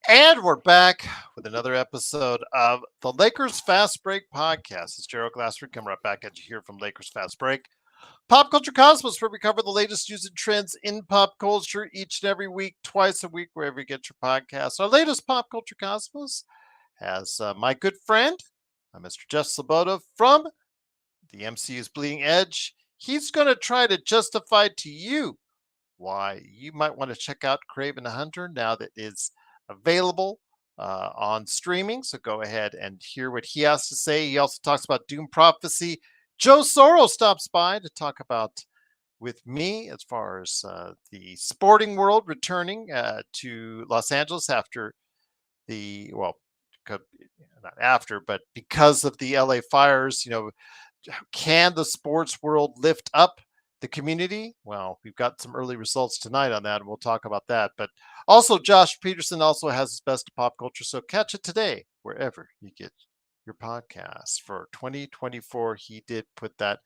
And we're back with another episode of the Lakers Fast Break podcast. It's Gerald Glassford coming right back at you here from Lakers Fast Break. Pop Culture Cosmos, where we cover the latest news and trends in pop culture each and every week, twice a week, wherever you get your podcasts. Our latest Pop Culture Cosmos has my good friend, Mr. Jeff Sloboda from the MCU's Bleeding Edge. He's going to try to justify to you why you might want to check out Craven the Hunter now that it's available on streaming. So go ahead and hear what he has to say. He also talks about Doom Prophecy. Joe Soros stops by to talk about with me as far as the sporting world returning to Los Angeles after not after, but because of the LA fires. Can the sports world lift up the community? Well, we've got some early results tonight on that, and we'll talk about that. But also, Josh Peterson also has his best of pop culture, so catch it today wherever you get your podcast. For 2024, he did put that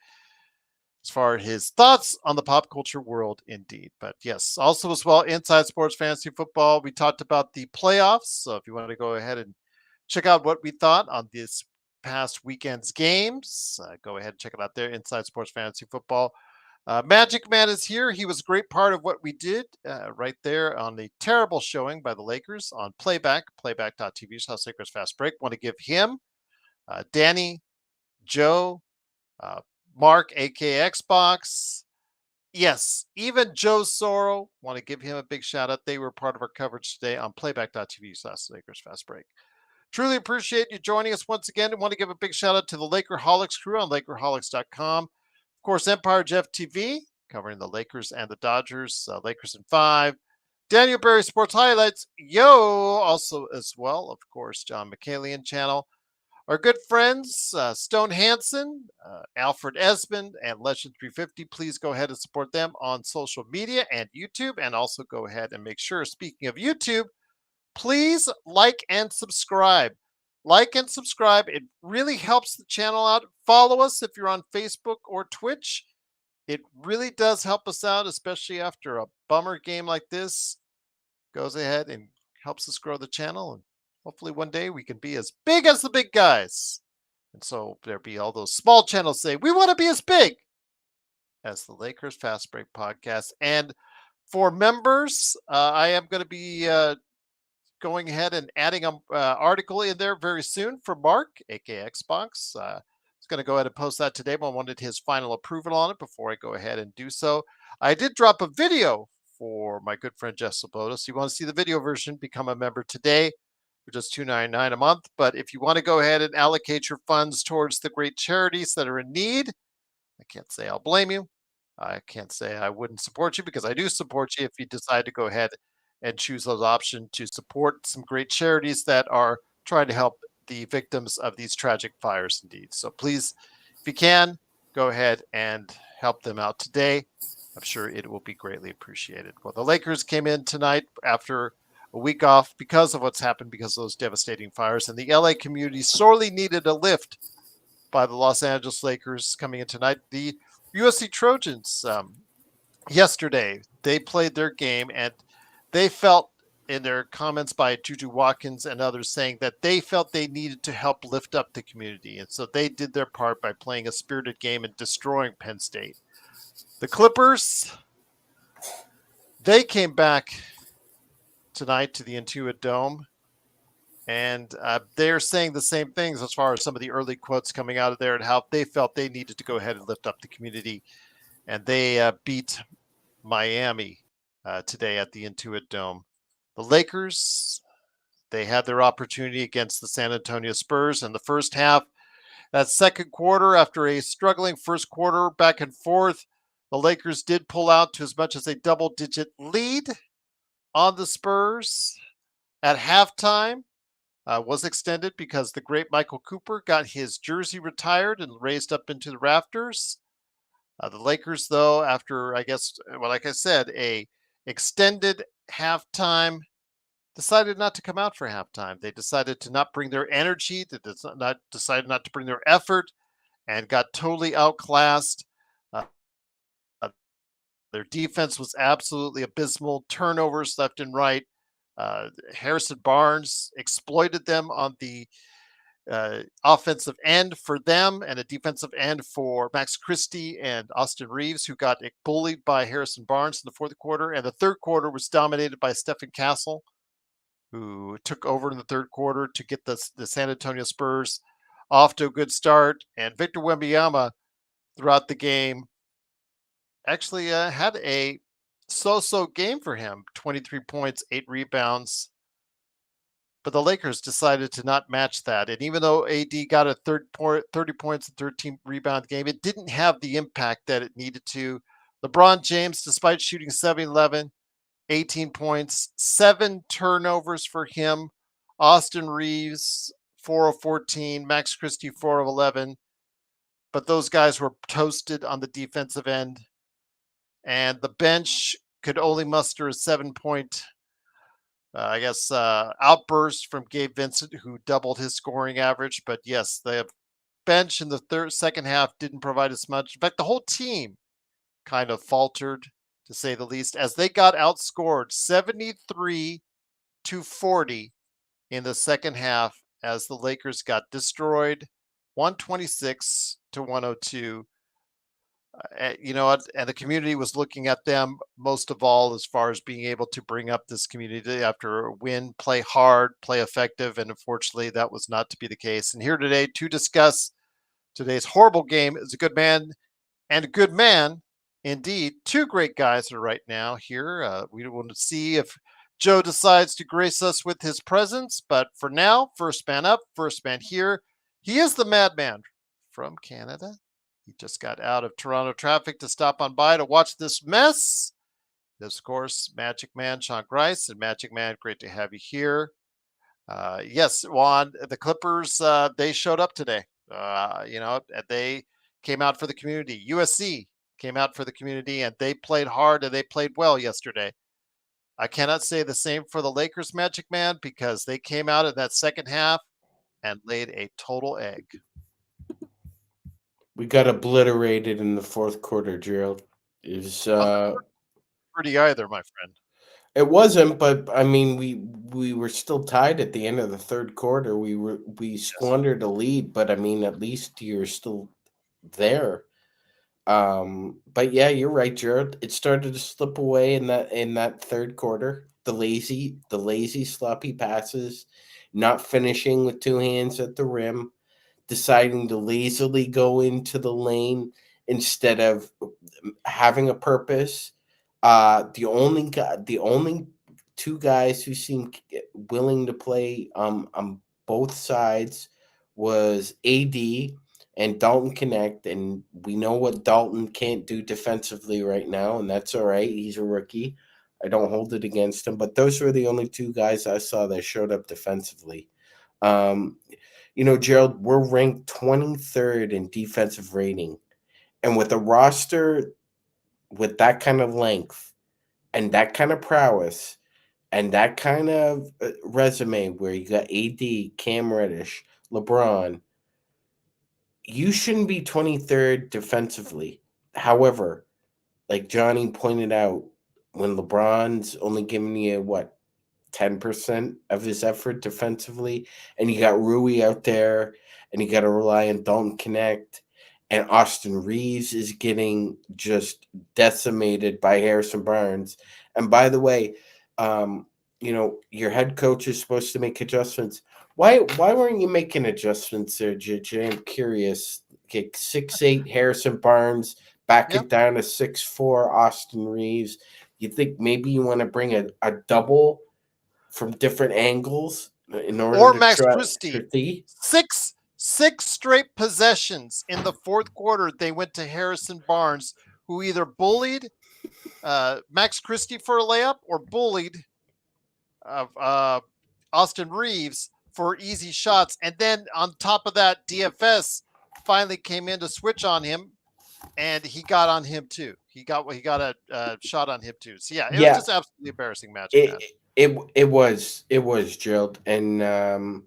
as far as his thoughts on the pop culture world, indeed. But yes, also as well, Inside Sports Fantasy Football. We talked about the playoffs, so if you want to go ahead and check out what we thought on this past weekend's games, go ahead and check it out there, Inside Sports Fantasy Football. Magic Man is here. He was a great part of what we did right there on the terrible showing by the Lakers on playback.tv/ Lakers Fast Break. Want to give him, Danny, Joe, Mark, aka Xbox. Yes, even Joe Soro. Want to give him a big shout out. They were part of our coverage today on playback.tv/ Lakers Fast Break. Truly appreciate you joining us once again. And want to give a big shout out to the Lakerholics crew on Lakerholics.com. Of course, Empire Jeff TV, covering the Lakers and the Dodgers, Lakers in 5. Daniel Berry Sports Highlights, also as well, of course, John McCalian channel. Our good friends, Stone Hansen, Alfred Esmond, and Legend 350, please go ahead and support them on social media and YouTube. And also go ahead and make sure, speaking of YouTube, please like and subscribe. Like and subscribe. It really helps the channel out. Follow us if you're on Facebook or Twitch. It really does help us out, especially after a bummer game like this. Goes ahead and helps us grow the channel. And hopefully one day we can be as big as the big guys. And so there'll be all those small channels say, we want to be as big as the Lakers Fast Break podcast. And for members, I am going to be going ahead and adding an article in there very soon for Mark, aka Xbox. He's going to go ahead and post that today, but I wanted his final approval on it before I go ahead and do so. I did drop a video for my good friend Jeff Sloboda. So you want to see the video version, become a member today for just $2.99 a month. But if you want to go ahead and allocate your funds towards the great charities that are in need, I can't say I'll blame you. I can't say I wouldn't support you, because I do support you if you decide to go ahead and choose those options to support some great charities that are trying to help the victims of these tragic fires indeed. So please, if you can, go ahead and help them out today. I'm sure it will be greatly appreciated. Well, the Lakers came in tonight after a week off because of what's happened, because of those devastating fires, and the LA community sorely needed a lift by the Los Angeles Lakers coming in tonight. The USC Trojans, yesterday, they played their game, and they felt, in their comments by Juju Watkins and others, saying that they felt they needed to help lift up the community. And so they did their part by playing a spirited game and destroying Penn State. The Clippers, they came back tonight to the Intuit Dome, and they're saying the same things as far as some of the early quotes coming out of there, and how they felt they needed to go ahead and lift up the community. And they beat Miami today at the Intuit Dome. The Lakers, they had their opportunity against the San Antonio Spurs in the first half. That second quarter, after a struggling first quarter back and forth, the Lakers did pull out to as much as a double-digit lead on the Spurs. At halftime, was extended because the great Michael Cooper got his jersey retired and raised up into the rafters. The Lakers, though, after, I guess, well, like I said, a extended halftime, decided not to come out for halftime. They decided to not bring their energy. They decided not to bring their effort, and got totally outclassed. Their defense was absolutely abysmal. Turnovers left and right. Harrison Barnes exploited them on the offensive end for them and a defensive end for Max Christie and Austin Reeves, who got bullied by Harrison Barnes in the fourth quarter. And the third quarter was dominated by Stephen Castle, who took over in the third quarter to get the San Antonio Spurs off to a good start. And Victor Wembanyama throughout the game actually had a so-so game for him. 23 points, 8 rebounds. But the Lakers decided to not match that. And even though AD got a 30 points and 13 rebound game, it didn't have the impact that it needed to. LeBron James, despite shooting 7-11, 18 points, 7 turnovers for him. Austin Reeves, 4 of 14. Max Christie, 4 of 11. But those guys were toasted on the defensive end. And the bench could only muster a 7-point outburst from Gabe Vincent, who doubled his scoring average. But yes, the bench in the second half didn't provide as much. In fact, the whole team kind of faltered, to say the least, as they got outscored 73-40 in the second half, as the Lakers got destroyed 126-102. And the community was looking at them most of all as far as being able to bring up this community after a win, play hard, play effective. And unfortunately, that was not to be the case. And here today to discuss today's horrible game is a good man and a good man indeed. Two great guys are right now here. We want to see if Joe decides to grace us with his presence. But for now, first man up, first man here. He is the madman from Canada. He just got out of Toronto traffic to stop on by to watch this mess. This, of course, Magic Man, Sean Grice. And Magic Man, great to have you here. Yes, Juan, the Clippers, they showed up today. They came out for the community. USC came out for the community, and they played hard, and they played well yesterday. I cannot say the same for the Lakers, Magic Man, because they came out in that second half and laid a total egg. We got obliterated in the fourth quarter, Gerald. It was pretty either, my friend. It wasn't, but I mean, we were still tied at the end of the third quarter. We squandered a lead, but I mean, at least you're still there. But yeah, you're right, Gerald. It started to slip away in that third quarter. The lazy sloppy passes, not finishing with two hands at the rim, deciding to lazily go into the lane instead of having a purpose. The only two guys who seemed willing to play on both sides was AD and Dalton Connect, and we know what Dalton can't do defensively right now, and that's all right. He's a rookie. I don't hold it against him, but those were the only two guys I saw that showed up defensively. Gerald, we're ranked 23rd in defensive rating. And with a roster with that kind of length and that kind of prowess and that kind of resume where you got AD, Cam Reddish, LeBron, you shouldn't be 23rd defensively. However, like Johnny pointed out, when LeBron's only giving you, 10% of his effort defensively, and you got Rui out there, and you got to rely on Dalton Connect, and Austin Reeves is getting just decimated by Harrison Barnes. And by the way, your head coach is supposed to make adjustments. Why weren't you making adjustments there, JJ? I'm curious. Get 6'8" Harrison Barnes, back it down to 6'4" Austin Reeves. You think maybe you want to bring a double from different angles in order or to Max try Christie. Six straight possessions in the fourth quarter. They went to Harrison Barnes, who either bullied Max Christie for a layup or bullied Austin Reeves for easy shots. And then on top of that, DFS finally came in to switch on him, and he got on him too. He got a shot on him too. So it was just absolutely embarrassing match, man. It was Gerald, and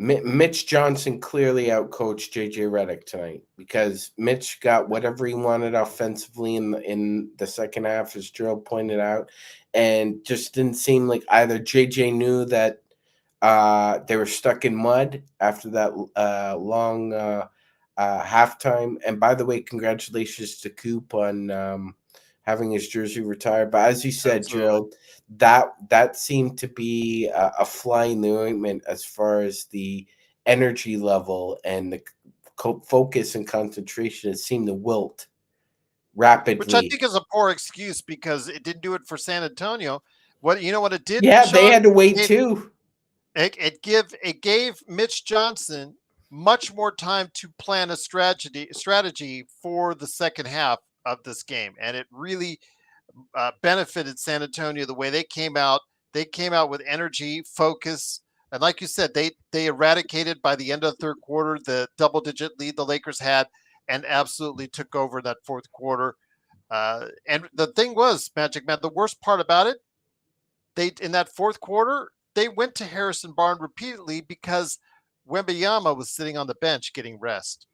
Mitch Johnson clearly outcoached JJ Redick tonight because Mitch got whatever he wanted offensively in the second half, as Gerald pointed out, and just didn't seem like either JJ knew that they were stuck in mud after that long halftime. And by the way, congratulations to Coop on having his jersey retired. But as you said, Absolutely. Gerald, that seemed to be a fly in the ointment as far as the energy level and the focus and concentration. It seemed to wilt Which I rapidly. think is a poor excuse because it didn't do it for San Antonio. What you know what it did, Yeah, they Sean? had to wait too. It gave Mitch Johnson much more time to plan a strategy for the second half of this game, and it really benefited San Antonio the way they came out. They came out with energy, focus, and like you said, they eradicated by the end of the third quarter the double-digit lead the Lakers had, and absolutely took over that fourth quarter. And the thing was, Magic Man, the worst part about it, they in that fourth quarter they went to Harrison Barnes repeatedly because Wembyama was sitting on the bench getting rest.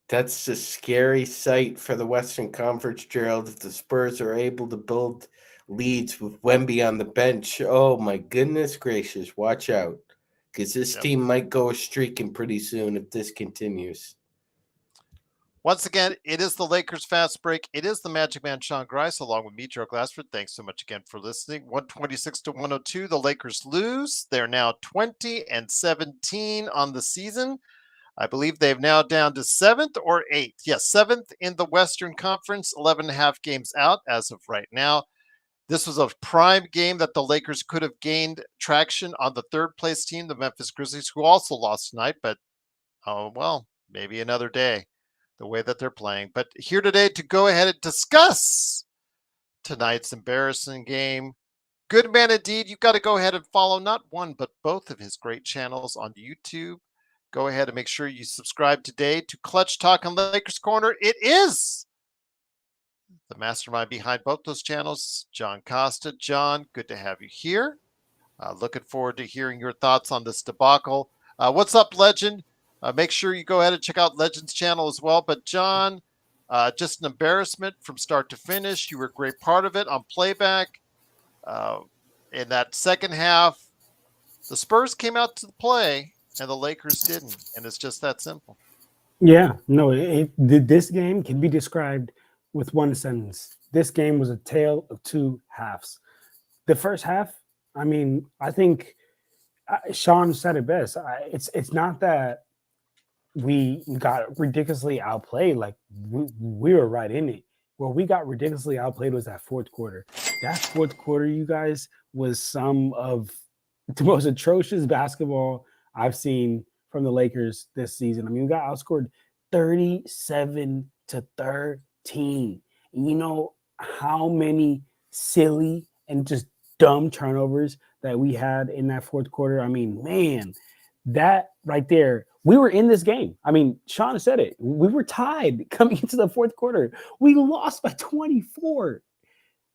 That's a scary sight for the Western Conference, Gerald. If the Spurs are able to build leads with Wemby on the bench, oh my goodness gracious, watch out. Because this Yep. team might go a streaking pretty soon if this continues. Once again, it is the Lakers Fast Break. It is the Magic Man Sean Grice along with me, Joe Glassford. Thanks so much again for listening. 126-102. The Lakers lose. They're now 20-17 on the season. I believe they've now down to 7th or 8th. Yes, 7th in the Western Conference, 11 and a half games out as of right now. This was a prime game that the Lakers could have gained traction on the third place team, the Memphis Grizzlies, who also lost tonight, but oh well, maybe another day, the way that they're playing. But here today to go ahead and discuss tonight's embarrassing game. Good man indeed. You've got to go ahead and follow not one, but both of his great channels on YouTube. Go ahead and make sure you subscribe today to Clutch Talk on Lakers Corner. It is the mastermind behind both those channels, John Costa. John, good to have you here. Looking forward to hearing your thoughts on this debacle. What's up, Legend? Make sure you go ahead and check out Legend's channel as well. But John, just an embarrassment from start to finish. You were a great part of it on playback. In that second half, the Spurs came out to play and the Lakers didn't. And it's just that simple. Yeah, no, this game can be described with one sentence. This game was a tale of two halves. The first half, I mean, I think Sean said it best. It's not that we got ridiculously outplayed. Like we were right in it. Where we got ridiculously outplayed was that fourth quarter. That fourth quarter, you guys, was some of the most atrocious basketball I've seen from the Lakers this season. I mean, we got outscored 37-13. And you know how many silly and just dumb turnovers that we had in that fourth quarter? I mean, man, that right there, we were in this game. I mean, Sean said it. We were tied coming into the fourth quarter. We lost by 24.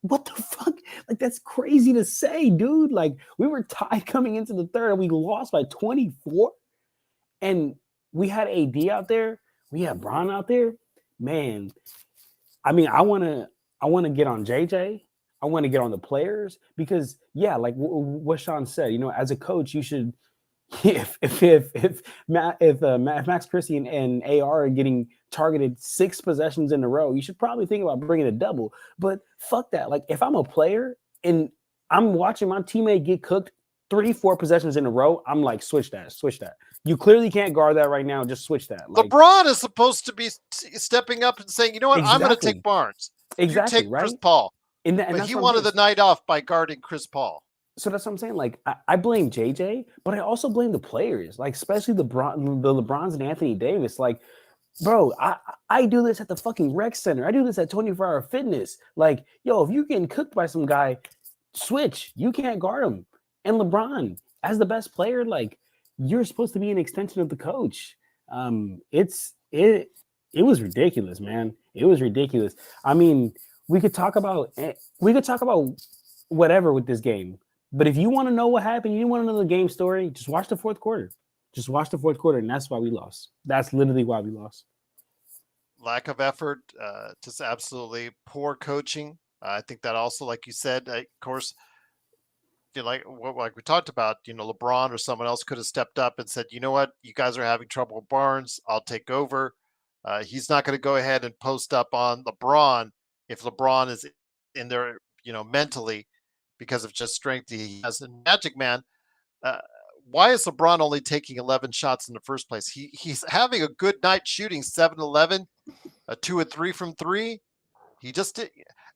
What the fuck? Like, that's crazy to say, dude. Like, we were tied coming into the third and we lost by 24. And we had AD out there. We had Bron out there. Man, I mean, I want to get on JJ. I want to get on the players because, yeah, like what Sean said, you know, as a coach, you should, if Max Christie and AR are getting targeted 6 possessions in a row, you should probably think about bringing a double. But fuck that. Like, if I'm a player and I'm watching my teammate get cooked 3-4 possessions in a row, I'm like, switch that. You clearly can't guard that right now. Just switch that. Like, LeBron is supposed to be stepping up and saying, you know what, exactly. I'm going to take Barnes. Exactly, you take right? Chris Paul. But he wanted the night off by guarding Chris Paul. So that's what I'm saying. Like, I blame JJ, but I also blame the players, like especially the LeBrons and Anthony Davis. Like, bro, I do this at the fucking rec center. I do this at 24-hour fitness. Like, yo, if you're getting cooked by some guy, switch. You can't guard him. And LeBron, as the best player, like, you're supposed to be an extension of the coach. It was ridiculous, man. It was ridiculous. I mean, we could talk about whatever with this game. But if you want to know what happened, you want to know the game story, just watch the fourth quarter. Just watch the fourth quarter, and that's why we lost. That's literally why we lost. Lack of effort, just absolutely poor coaching. I think that also, like you said, of course, like we talked about, LeBron or someone else could have stepped up and said, you know what, you guys are having trouble with Barnes. I'll take over. He's not going to go ahead and post up on LeBron if LeBron is in there, mentally because of just strength he has. And Magic Man, uh, why is LeBron only taking 11 shots in the first place? He's having a good night shooting 7-11, a 2 and 3 from 3. He just did.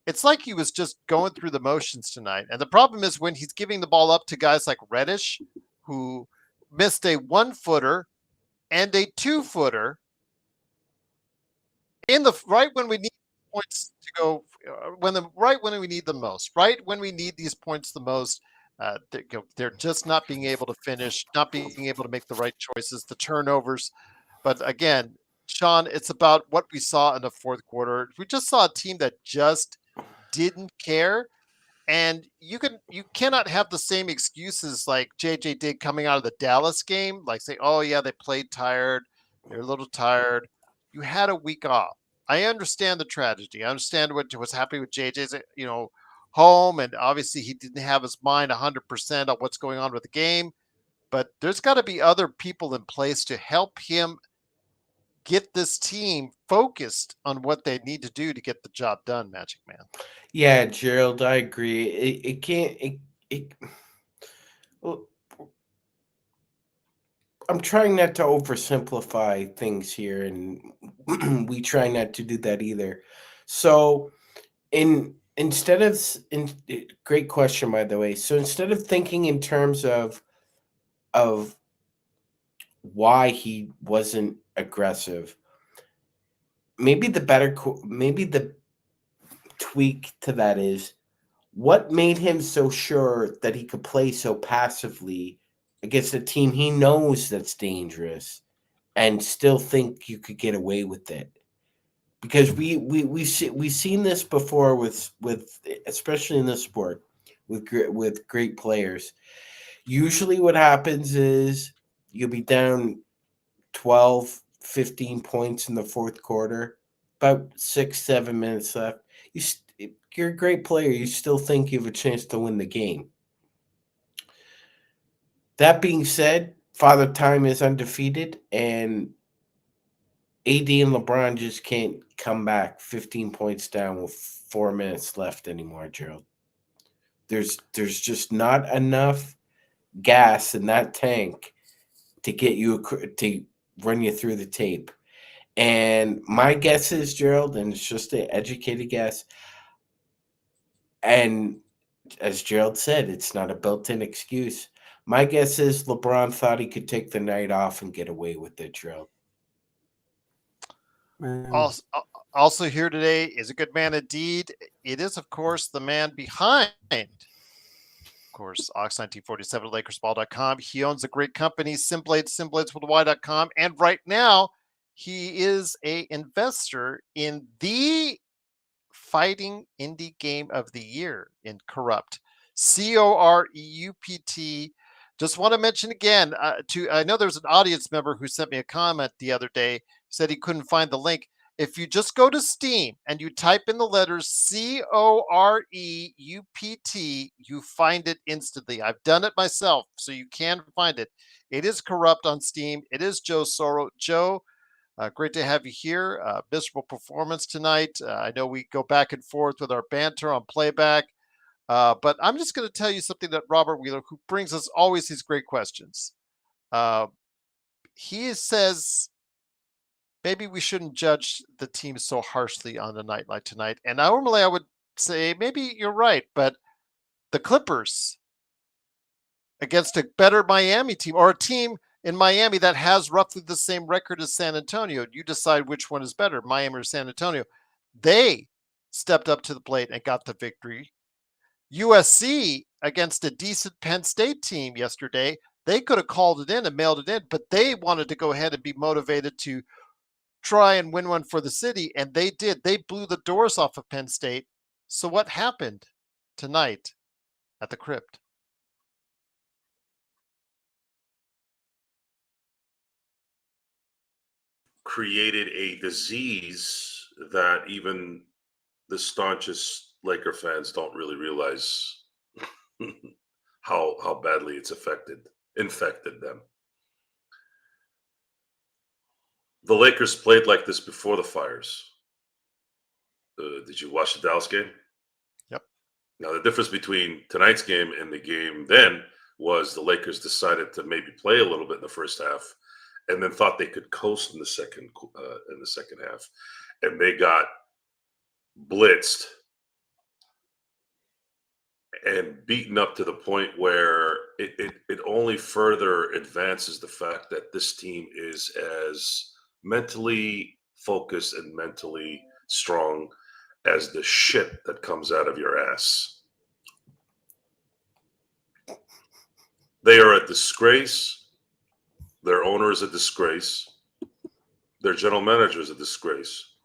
It's like he was just going through the motions tonight. And the problem is when he's giving the ball up to guys like Reddish, who missed a 1-footer and a 2-footer in the right when we need points to go, right when we need them most, right when we need these points the most. They're just not being able to finish, not being able to make the right choices, the turnovers. But again, Sean, it's about what we saw in the fourth quarter. We just saw a team that just didn't care. And you cannot have the same excuses like JJ did coming out of the Dallas game, like say, oh yeah, they played tired, they're a little tired. You had a week off. I understand the tragedy. I understand what was happening with JJ's, home, and obviously he didn't have his mind 100% on what's going on with the game. But there's got to be other people in place to help him get this team focused on what they need to do to get the job done, Magic Man. Yeah, Gerald, I agree. It can't. Well, I'm trying not to oversimplify things here, and we try not to do that either. So, great question, by the way. So instead of thinking in terms of why he wasn't aggressive, maybe the tweak to that is what made him so sure that he could play so passively against a team he knows that's dangerous and still think you could get away with it. Because we've seen this before with especially in this sport with great players. Usually what happens is you'll be down 12, 15 points in the fourth quarter, about 6-7 minutes left. You're a great player. You still think you have a chance to win the game. That being said, Father Time is undefeated, and AD and LeBron just can't come back 15 points down with 4 minutes left anymore, Gerald. There's just not enough gas in that tank to get you to run you through the tape. And my guess is, Gerald, and it's just an educated guess, and as Gerald said, it's not a built-in excuse. My guess is LeBron thought he could take the night off and get away with it, Gerald. Also here today is a good man indeed. It is, of course, the man behind, of course, Ox1947 at LakersBall.com. He owns a great company, Simblades with Y.com. And right now, he is a investor in the fighting indie game of the year in Corrupt. Coreupt. Just want to mention again, I know there's an audience member who sent me a comment the other day, said he couldn't find the link. If you just go to Steam and you type in the letters Coreupt, you find it instantly. I've done it myself, so you can find it. It is Corrupt on Steam. It is Joe Soro. Joe, great to have you here. Miserable performance tonight. I know we go back and forth with our banter on playback, but I'm just going to tell you something that Robert Wheeler, who brings us always these great questions, he says maybe we shouldn't judge the team so harshly on the night like tonight. And normally I would say maybe you're right, but the Clippers against a better Miami team, or a team in Miami that has roughly the same record as San Antonio, you decide which one is better, Miami or San Antonio. They stepped up to the plate and got the victory. USC against a decent Penn State team yesterday, they could have called it in and mailed it in, but they wanted to go ahead and be motivated to try and win one for the city, and they did. They blew the doors off of Penn State. So what happened tonight at the Crypt? created a disease that even the staunchest Laker fans don't really realize how badly it's infected them. The Lakers played like this before the fires. Did you watch the Dallas game? Yep. Now, the difference between tonight's game and the game then was the Lakers decided to maybe play a little bit in the first half, and then thought they could coast in the second half, and they got blitzed and beaten up to the point where it only further advances the fact that this team is as mentally focused and mentally strong as the shit that comes out of your ass. They are a disgrace. Their owner is a disgrace. Their general manager is a disgrace.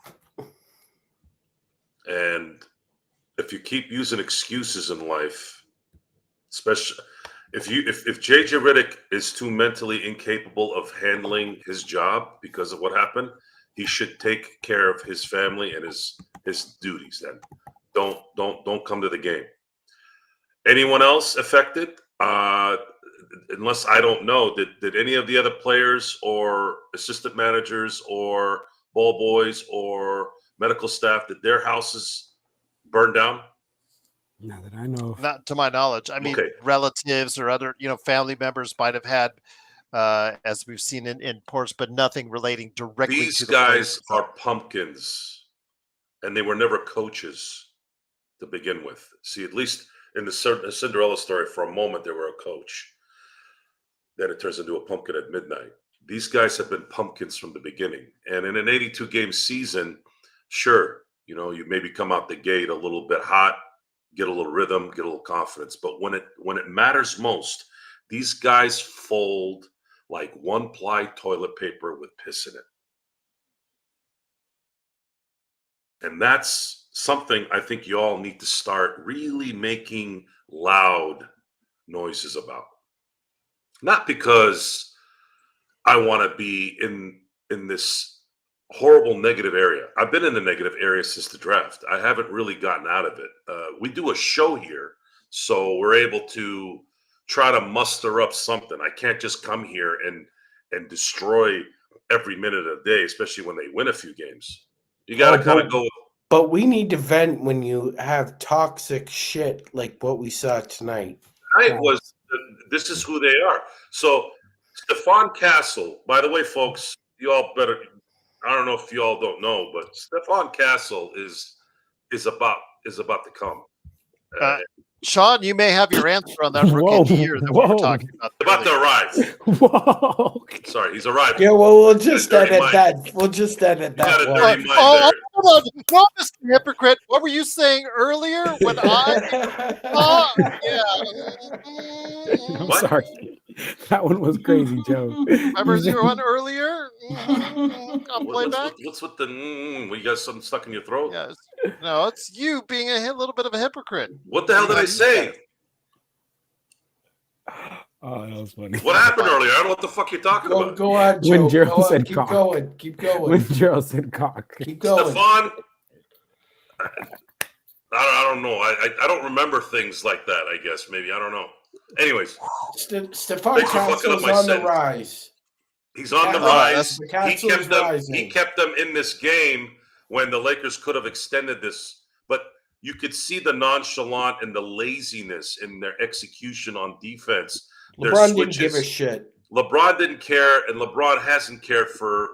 And if you keep using excuses in life, especially if JJ Redick is too mentally incapable of handling his job because of what happened, he should take care of his family and his duties. Then don't come to the game. Anyone else affected? Unless I don't know, did any of the other players or assistant managers or ball boys or medical staff, did their houses burn down? Not that I know of. Not to my knowledge. I mean, Okay. relatives or other, family members might have had, as we've seen in reports, but nothing relating directly These to the guys players. are pumpkins, and they were never coaches to begin with. See, at least in the Cinderella story, for a moment, they were a coach. Then it turns into a pumpkin at midnight. These guys have been pumpkins from the beginning. And in an 82-game season, sure, you maybe come out the gate a little bit hot, get a little rhythm, get a little confidence. But when it matters most, these guys fold like one-ply toilet paper with piss in it. And that's something I think you all need to start really making loud noises about. Not because I want to be in this horrible negative area. I've been in the negative area since the draft. I haven't really gotten out of it. We do a show here, so we're able to try to muster up something. I can't just come here and destroy every minute of the day, especially when they win a few games. You got to kind of go. But we need to vent when you have toxic shit like what we saw tonight. This is who they are. So Stephon Castle, by the way, folks, you all better. I don't know if you all don't know, but Stephon Castle is about to come. Sean, you may have your answer on that rookie year that we were talking about. About to arrive. Whoa. Sorry, he's arriving. Yeah, well, we'll just edit that. We'll just edit that. You got a dirty mind there. Hold on. No, Mr. Hypocrite. What were you saying earlier when I'm What? sorry. That one was crazy, Joe. Remember you one earlier on playback? What's with the? You got something stuck in your throat? Yes. No, it's you being a little bit of a hypocrite. What the hell did I say? Oh, that was funny. What happened earlier? I don't know what the fuck you're talking about. Go on, Joe. When Gerald Go on. said Keep cock. going. Keep going. When Gerald said cock. Keep going. Stephon, I don't know. I don't remember things like that. I guess maybe I don't know. Anyways, Stephon Castle's on the rise. He's on the rise. He kept them in this game when the Lakers could have extended this, but you could see the nonchalant and the laziness in their execution on defense. LeBron didn't give a shit. LeBron didn't care, and LeBron hasn't cared for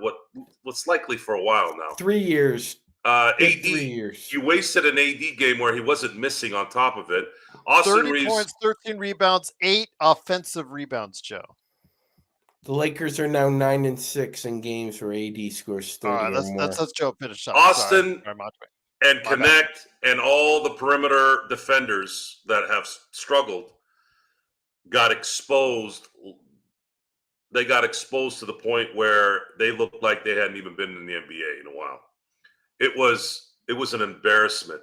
what's likely for a while now. 3 years. AD, 3 years. You wasted an AD game where he wasn't missing on top of it. Austin 30 Reeves, points, 13 rebounds, 8 offensive rebounds, Joe. The Lakers are now 9-6 in games where AD scores 30 or more. That's Joe finished up. Austin Sorry, and Connect and all the perimeter defenders that have struggled got exposed. They got exposed to the point where they looked like they hadn't even been in the NBA in a while. It was an embarrassment.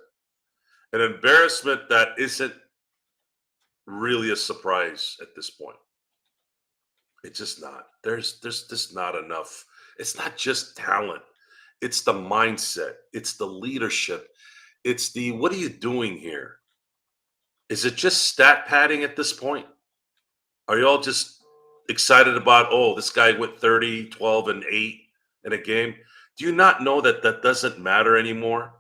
An embarrassment that isn't really a surprise at this point. It's just not. There's just not enough. It's not just talent. It's the mindset. It's the leadership. It's the what are you doing here? Is it just stat padding at this point? Are you all just excited about, oh, this guy went 30, 12, and 8 in a game? Do you not know that that doesn't matter anymore?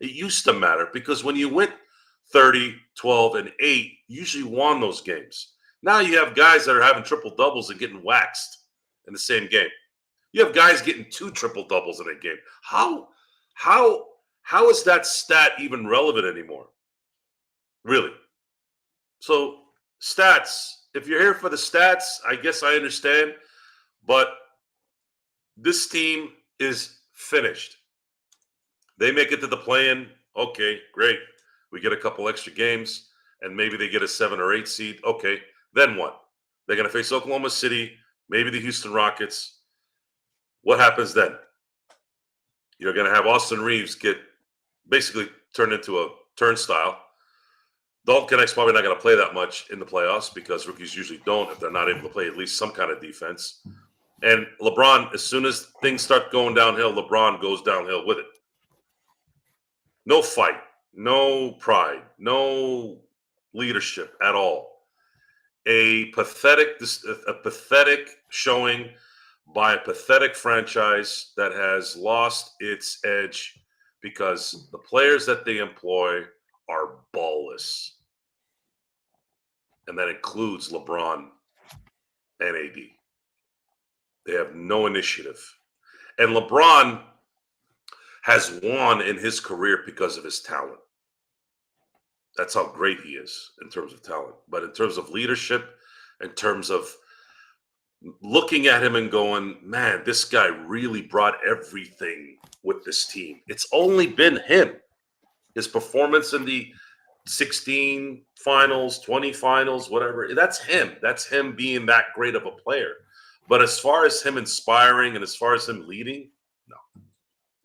It used to matter because when you went 30, 12, and 8, you usually won those games. Now you have guys that are having triple doubles and getting waxed in the same game. You have guys getting 2 triple doubles in a game. How is that stat even relevant anymore? Really? So stats, if you're here for the stats, I guess I understand, but this team is finished. They make it to the play-in. Okay, great. We get a couple extra games, and maybe they get a 7 or 8 seed. Okay, then what? They're going to face Oklahoma City, maybe the Houston Rockets. What happens then? You're going to have Austin Reeves get basically turned into a turnstile. Dalton Knecht's probably not going to play that much in the playoffs because rookies usually don't if they're not able to play at least some kind of defense. And LeBron, as soon as things start going downhill, LeBron goes downhill with it. No fight, no pride, no leadership at all. A pathetic showing by a pathetic franchise that has lost its edge because the players that they employ are ballless. And that includes LeBron and AD. They have no initiative. And LeBron has won in his career because of his talent. That's how great he is in terms of talent. But in terms of leadership, in terms of looking at him and going, man, this guy really brought everything with this team. It's only been him. His performance in the 16 finals, 20 finals, whatever, that's him. That's him being that great of a player. But as far as him inspiring and as far as him leading, no.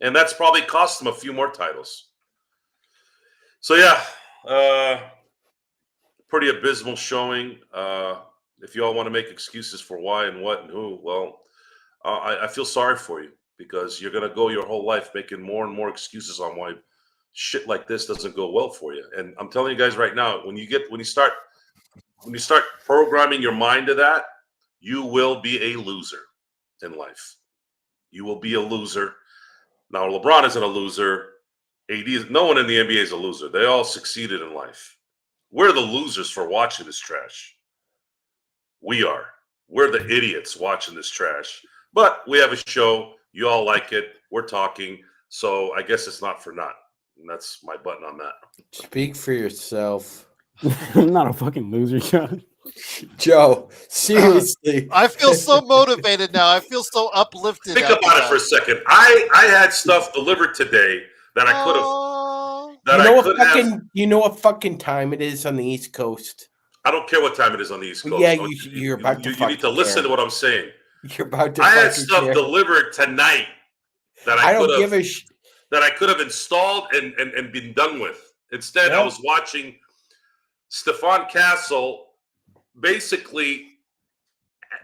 And that's probably cost him a few more titles. So, yeah, pretty abysmal showing. If you all want to make excuses for why and what and who, well, I feel sorry for you because you're going to go your whole life making more and more excuses on why shit like this doesn't go well for you. And I'm telling you guys right now, when you start programming your mind to that, you will be a loser in life. You will be a loser. Now, LeBron isn't a loser. No one in the NBA is a loser. They all succeeded in life. We're the losers for watching this trash. We are. We're the idiots watching this trash. But we have a show. You all like it. We're talking. So I guess it's not for naught. And that's my button on that. Speak for yourself. I'm not a fucking loser, John. Joe, seriously. I feel so motivated now. I feel so uplifted. Think about it for a second. I had stuff delivered today that I could have. You know what fucking time it is on the East Coast? I don't care what time it is on the East Coast. Yeah, you're about to. You need to listen to what I'm saying. You're about to. I had stuff delivered tonight that I don't give a shit. That I could have installed and been done with. Instead, I was watching Stephon Castle basically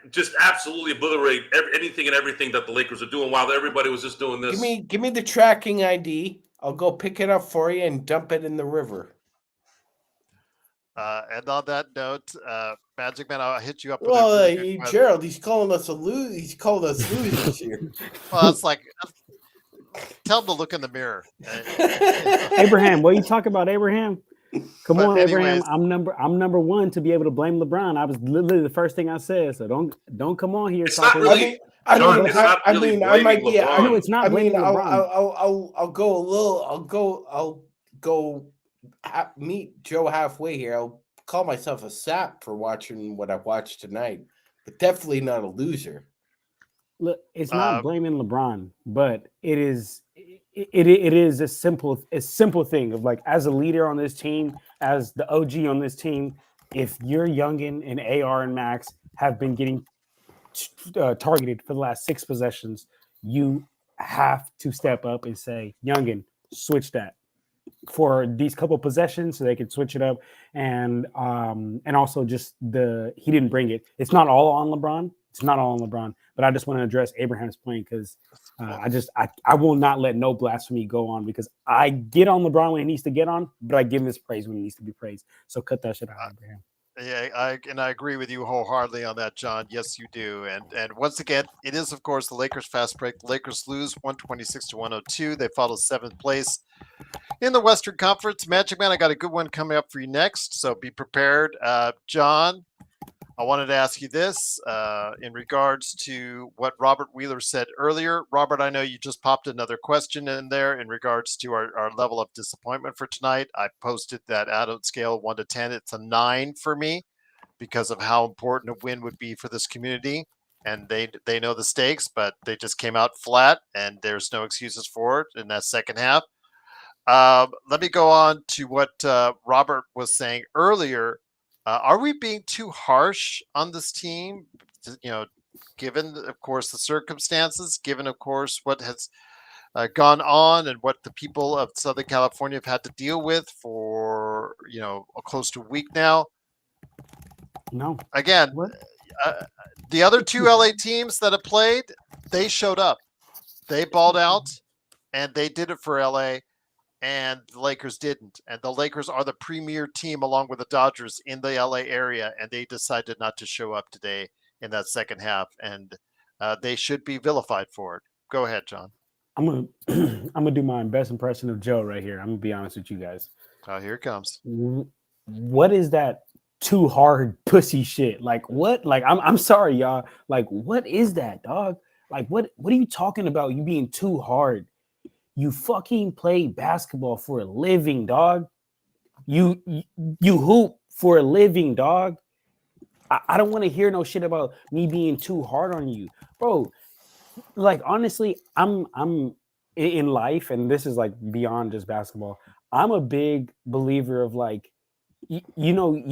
just absolutely obliterate anything and everything that the Lakers are doing while everybody was just doing this. Give me the tracking ID. I'll go pick it up for you and dump it in the river. And on that note, Magic Man, I'll hit you up. Well, Gerald, he's calling us He's calling us losers here. Well, it's like. Tell him to look in the mirror. Abraham, what are you talking about, Abraham? Come on, anyways, Abraham. I'm number one to be able to blame LeBron. I was literally the first thing I said. So don't come on here. It's not really. I might be. I know it's not. I'll go meet Joe halfway here. I'll call myself a sap for watching what I watched tonight, but definitely not a loser. Look, it's not blaming LeBron, but it is a simple thing of like, as a leader on this team, as the OG on this team, if your youngin and AR and Max have been getting targeted for the last 6 possessions, you have to step up and say, youngin, switch that for these couple possessions so they can switch it up. And also just he didn't bring it. It's not all on LeBron. It's not all on LeBron, but I just want to address Abraham's point because I will not let no blasphemy go on because I get on LeBron when he needs to get on, but I give him his praise when he needs to be praised. So cut that shit out, Abraham. Yeah, I agree with you wholeheartedly on that, John. Yes, you do. And once again, it is of course the Lakers fast break. The Lakers lose 126-102. They follow 7th place in the Western Conference. Magic Man, I got a good one coming up for you next, so be prepared. John, I wanted to ask you this in regards to what Robert Wheeler said earlier. Robert, I know you just popped another question in there in regards to our level of disappointment for tonight. I posted that out of scale 1 to 10. It's a 9 for me because of how important a win would be for this community. And they know the stakes, but they just came out flat, and there's no excuses for it in that second half. Let me go on to what Robert was saying earlier. Are we being too harsh on this team? Given, of course, the circumstances, given, of course, what has gone on and what the people of Southern California have had to deal with for, close to a week now. No. Again, the other 2 LA teams that have played, they showed up. They balled out, and they did it for LA. And the Lakers didn't. And the Lakers are the premier team along with the Dodgers in the LA area, and they decided not to show up today in that second half, and they should be vilified for it. Go ahead, John. I'm gonna do my best impression of Joe right here. I'm gonna be honest with you guys. Oh, here it comes. What is that too hard pussy shit? Like what? Like I'm sorry, y'all. Like what is that, dog? Like what are you talking about? You being too hard? You fucking play basketball for a living, dog. You hoop for a living, dog. I don't want to hear no shit about me being too hard on you, bro. Like honestly, I'm in life, and this is like beyond just basketball. I'm a big believer of like, you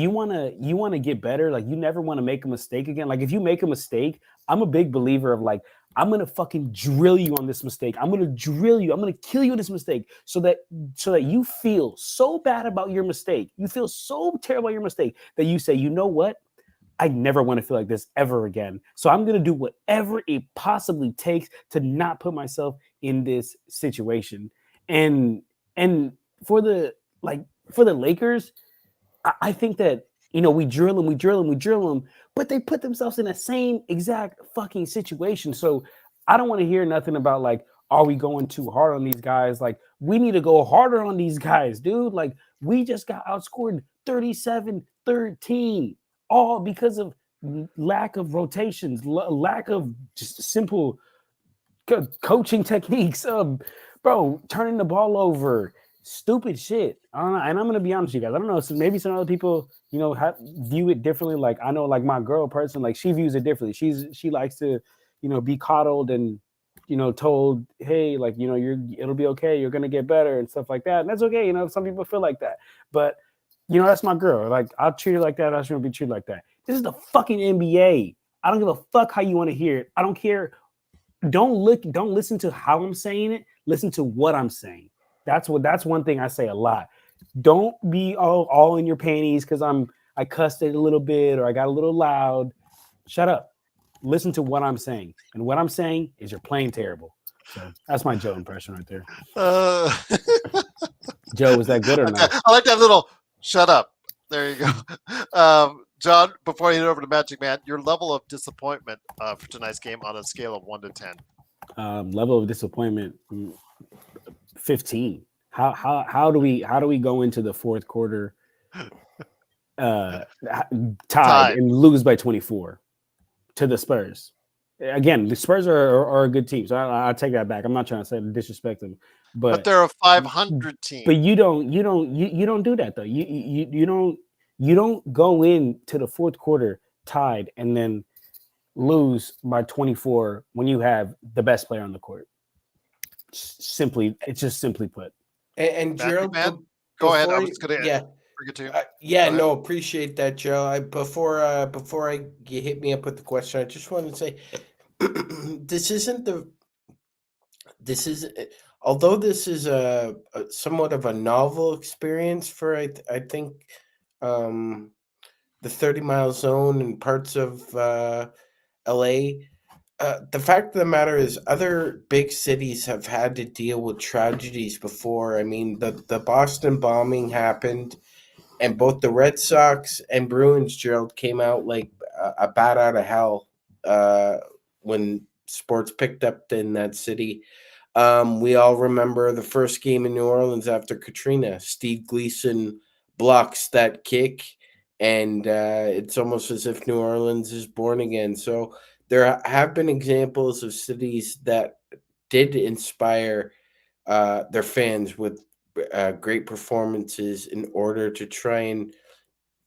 wanna get better. Like you never want to make a mistake again. Like if you make a mistake, I'm a big believer of like, I'm gonna fucking drill you on this mistake. I'm gonna drill you. I'm gonna kill you on this mistake so that you feel so bad about your mistake. You feel so terrible about your mistake that you say, you know what? I never want to feel like this ever again. So I'm gonna do whatever it possibly takes to not put myself in this situation. And for the Lakers, I think that we drill them, but they put themselves in the same exact fucking situation. So I don't want to hear nothing about like, are we going too hard on these guys? Like, we need to go harder on these guys, dude. Like, we just got outscored 37-13, all because of lack of rotations, lack of just simple coaching techniques. Bro, turning the ball over. Stupid shit. I don't know, and I'm gonna be honest with you guys. I don't know. So maybe some other people, view it differently. Like I know, like my girl person, like she views it differently. She likes to, be coddled and, told, hey, like it'll be okay. You're gonna get better and stuff like that. And that's okay. Some people feel like that, but that's my girl. Like I'll treat her like that. I shouldn't be treated like that. This is the fucking NBA. I don't give a fuck how you want to hear it. I don't care. Don't listen to how I'm saying it. Listen to what I'm saying. That's one thing I say a lot. Don't be all in your panties because I cussed it a little bit or I got a little loud. Shut up. Listen to what I'm saying. And what I'm saying is you're playing terrible. So that's my Joe impression right there. Joe, was that good or not? I like that little shut up. There you go. John, before I hand it over to Magic Man, your level of disappointment for tonight's game on a scale of 1 to 10. Level of disappointment, 15. How do we go into the fourth quarter tied and lose by 24 to the Spurs? Again, the Spurs are a good team, so I take that back. I'm not trying to say disrespect them, but they're a 500 team. But you don't do that though. You don't go into the fourth quarter tied and then lose by 24 when you have the best player on the court. It's just simply put. And Gerald, go ahead. I was going to bring it to you. No, appreciate that, Joe. Before you hit me up with the question, I just wanted to say although this is a somewhat of a novel experience for I think the 30-mile zone and parts of LA. The fact of the matter is, other big cities have had to deal with tragedies before. I mean, the Boston bombing happened, and both the Red Sox and Bruins, Gerald, came out like a bat out of hell when sports picked up in that city. We all remember the first game in New Orleans after Katrina. Steve Gleason blocks that kick, and it's almost as if New Orleans is born again. So there have been examples of cities that did inspire their fans with great performances in order to try and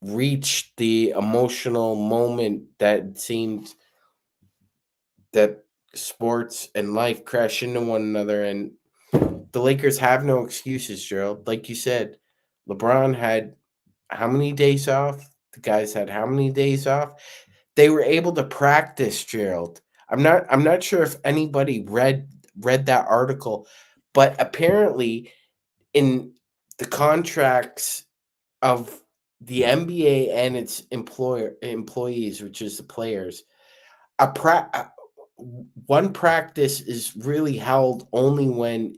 reach the emotional moment that seemed that sports and life crash into one another. And the Lakers have no excuses, Gerald. Like you said, LeBron had how many days off? The guys had how many days off? They were able to practice, Gerald. I'm not sure if anybody read that article, but apparently in the contracts of the NBA and its employees, which is the players, one practice is really held only when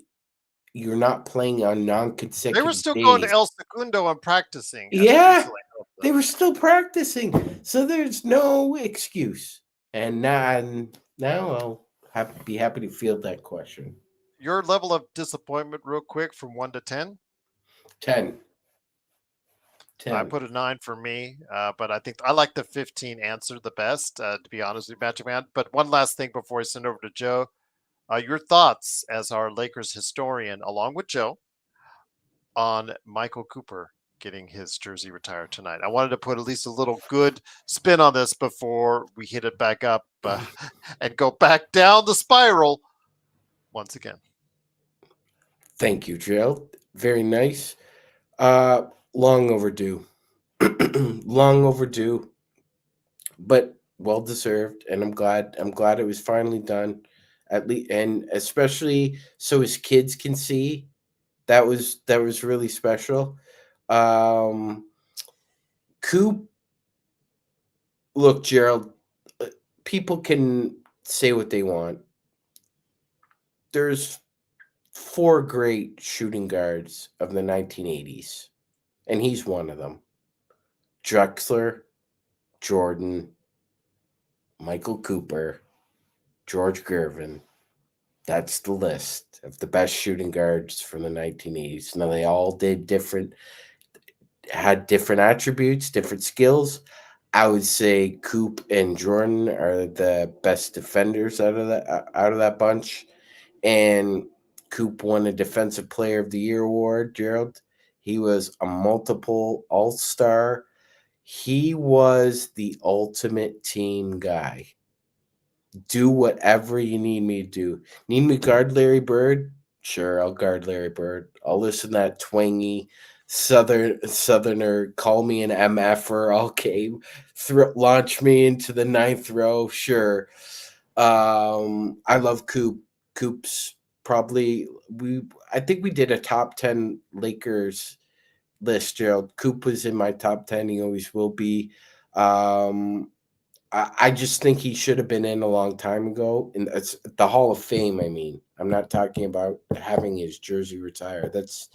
you're not playing on They were non-consecutive still going to days. El Segundo and practicing at the Yeah, UCLA Open. they were still practicing, so there's no excuse. And now I'll be happy to field that question. Your level of disappointment, real quick, from 1 to 10? 10. I 10. put a 9 for me, but I think I like the 15 answer the best, to be honest with you, Magic Man. But one last thing before I send over to Joe. Your thoughts as our Lakers historian, along with Joe, on Michael Cooper getting his jersey retired tonight. I wanted to put at least a little good spin on this before we hit it back up and go back down the spiral once again. Thank you, Gerald. Very nice. Long overdue. Long overdue, but well deserved, and I'm glad it was finally done. At least, and especially so his kids can see, that was really special. Um, Coop, look, Gerald, people can say what they want. There's four great shooting guards of the 1980s, and he's one of them. Drexler, Jordan, Michael Cooper, George Gervin. That's the list of the best shooting guards from the 1980s. Now they all had different attributes, different skills. I would say Coop and Jordan are the best defenders out of that bunch. And Coop won a Defensive Player of the Year award, Gerald. He was a multiple All-Star. He was the ultimate team guy. Do whatever you need me to do. Need me to guard Larry Bird? Sure, I'll guard Larry Bird. I'll listen to that twangy Southerner call me an MFer. Okay, launch me into the ninth row. Sure. I love Coop. Coop's probably I think we did a top 10 Lakers list, Gerald. Coop was in my top 10. He always will be. I just think he should have been in a long time ago. And it's the Hall of Fame, I mean. I'm not talking about having his jersey retired. That's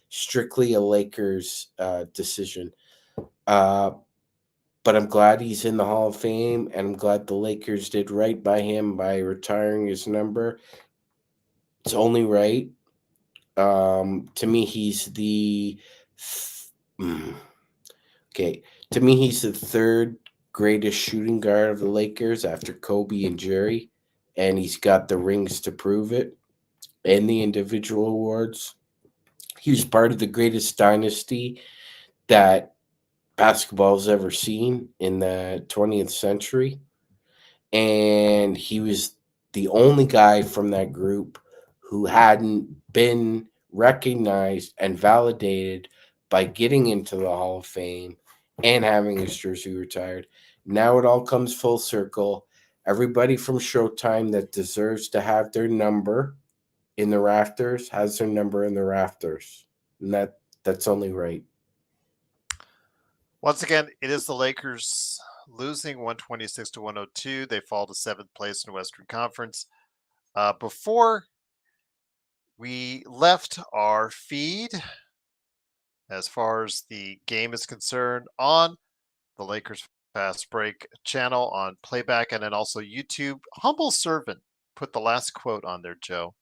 strictly a Lakers decision. But I'm glad he's in the Hall of Fame, and I'm glad the Lakers did right by him by retiring his number. It's only right. To me, he's the okay. To me, he's the third greatest shooting guard of the Lakers after Kobe and Jerry, and he's got the rings to prove it and the individual awards. He was part of the greatest dynasty that basketball's ever seen in the 20th century, and he was the only guy from that group who hadn't been recognized and validated by getting into the Hall of Fame and having his jersey retired. Now it all comes full circle. Everybody from Showtime that deserves to have their number in the rafters has their number in the rafters. And that's only right. Once again, it is the Lakers losing 126 to 102. They fall to 7th place in the Western Conference. Before we left our feed, as far as the game is concerned, on the Lakers Fast Break channel on playback and then also YouTube, Humble Servant put the last quote on there, Joe.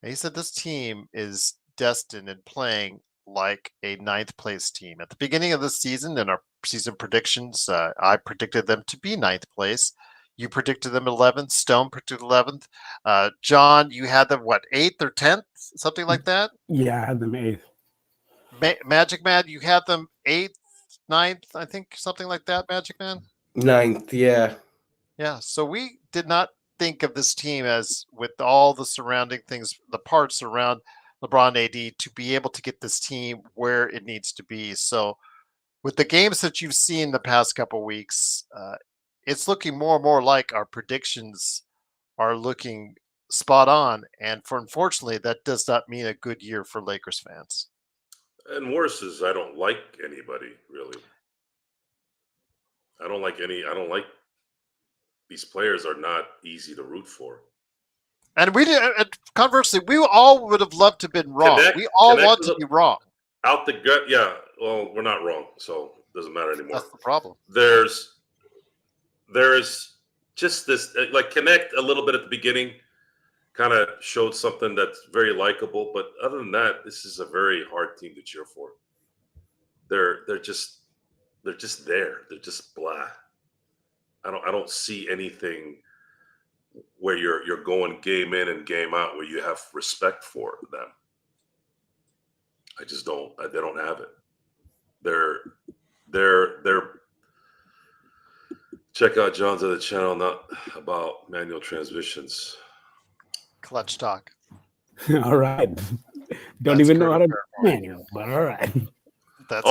And he said this team is destined and playing like a 9th place team. At the beginning of the season, in our season predictions, I predicted them to be 9th place. You predicted them 11th. Stone predicted 11th. John, you had them, what, 8th or 10th? Something like that? Yeah, I had them 8th. Magic Man, you had them 8th, 9th, I think, something like that, Magic Man? 9th, yeah. Yeah, so we did not think of this team as, with all the surrounding things, the parts around LeBron AD, to be able to get this team where it needs to be. So with the games that you've seen the past couple of weeks, it's looking more and more like our predictions are looking spot on. And unfortunately, that does not mean a good year for Lakers fans. And worse is I don't like anybody, really. I don't like these players are not easy to root for. And we did, conversely, we all would have loved to have been wrong. We all want to be wrong. Out the gut, yeah. Well, we're not wrong, so it doesn't matter anymore. That's the problem. There's just this, like, Connect a little bit at the beginning, kind of showed something that's very likable. But other than that, this is a very hard team to cheer for. They're just there. They're just blah. I don't see anything where you're going game in and game out where you have respect for them. I just don't. They don't have it. They're. Check out John's other channel, not about manual transmissions. Clutch talk. All right. Don't even know how to manual, but all right. That's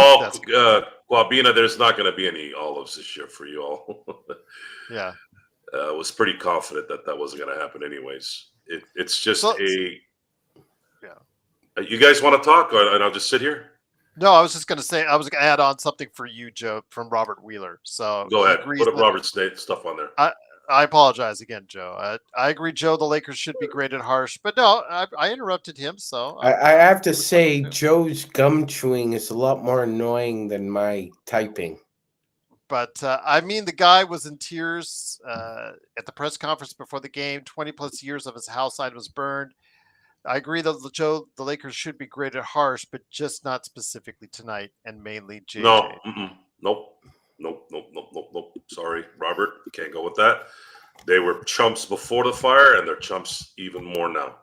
Guabina, there's not going to be any olives this year for you all. Yeah. I was pretty confident that wasn't going to happen anyways. It's just yeah. You guys want to talk, and I'll just sit here? No, I was just going to say, I was going to add on something for you, Joe, from Robert Wheeler. So go ahead. Put up Robert's stuff on there. I apologize again, Joe. I agree, Joe, the Lakers should be graded harsh. But no, I interrupted him. So I have to say, Joe's gum chewing is a lot more annoying than my typing. But I mean, the guy was in tears at the press conference before the game. 20 plus years of his house side was burned. I agree that, Joe, the Lakers should be graded harsh, but just not specifically tonight and mainly JJ. No, nope. Sorry, Robert, can't go with that. They were chumps before the fire, and they're chumps even more now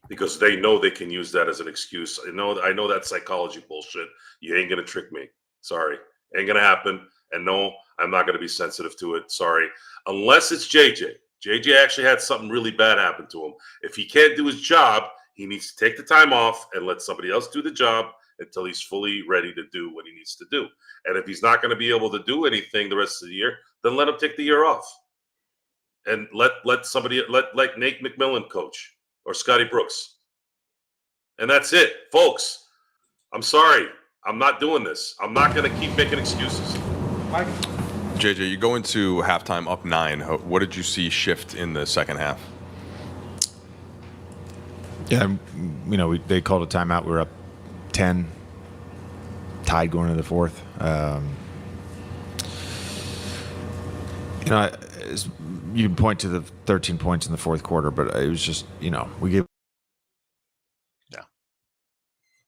because they know they can use that as an excuse. I know that psychology bullshit. You ain't gonna trick me. Sorry, ain't gonna happen. And no, I'm not gonna be sensitive to it. Sorry, unless it's JJ. JJ actually had something really bad happen to him. If he can't do his job, he needs to take the time off and let somebody else do the job until he's fully ready to do what he needs to do. And if he's not going to be able to do anything the rest of the year, then let him take the year off. And let Nate McMillan coach or Scotty Brooks. And that's it, folks. I'm sorry. I'm not doing this. I'm not going to keep making excuses. Mike? JJ, you go into halftime up 9. What did you see shift in the second half? Yeah, they called a timeout. We were up 10, tied going into the fourth. You can point to the 13 points in the fourth quarter, but it was just, we gave. Yeah.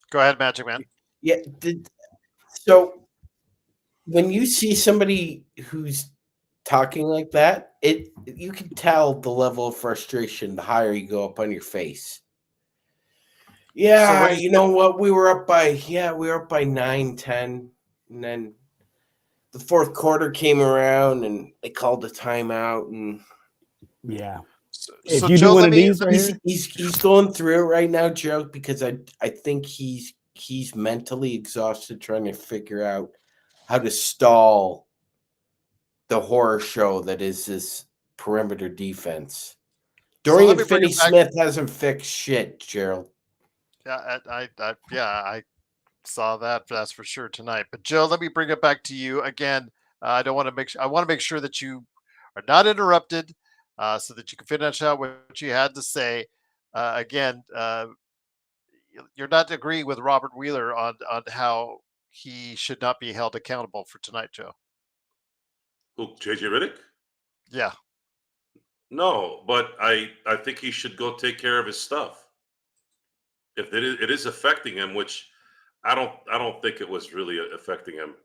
Go ahead, Magic Man. Yeah. So when you see somebody who's talking like that, you can tell the level of frustration the higher you go up on your face. Yeah, you know what? We were up by 9, 10, and then the fourth quarter came around and they called a timeout, and yeah. So you Joe, do one of these right here? He's going through it right now, Joe, because I think he's mentally exhausted trying to figure out how to stall the horror show that is this perimeter defense. Dorian Finney-Smith hasn't fixed shit, Gerald. Yeah, I saw that. That's for sure tonight. But Joe, let me bring it back to you again. I don't want to make. I want to make sure that you are not interrupted, so that you can finish out what you had to say. Again, you're not agreeing with Robert Wheeler on how he should not be held accountable for tonight, Joe. Who, JJ Redick? Yeah. No, but I think he should go take care of his stuff. If it is affecting him, which I don't think it was really affecting him.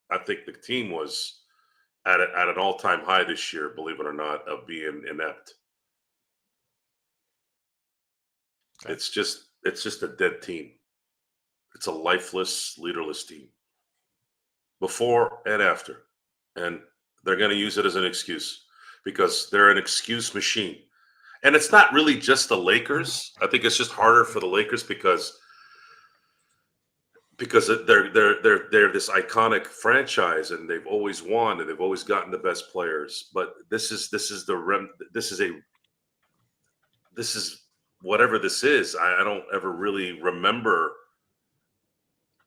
I think the team was at an all-time high this year, believe it or not, of being inept. Okay. It's just a dead team. It's a lifeless, leaderless team. Before and after. And they're going to use it as an excuse because they're an excuse machine. And it's not really just the Lakers. I think it's just harder for the Lakers because they're this iconic franchise and they've always won and they've always gotten the best players. But this is whatever this is. I don't ever really remember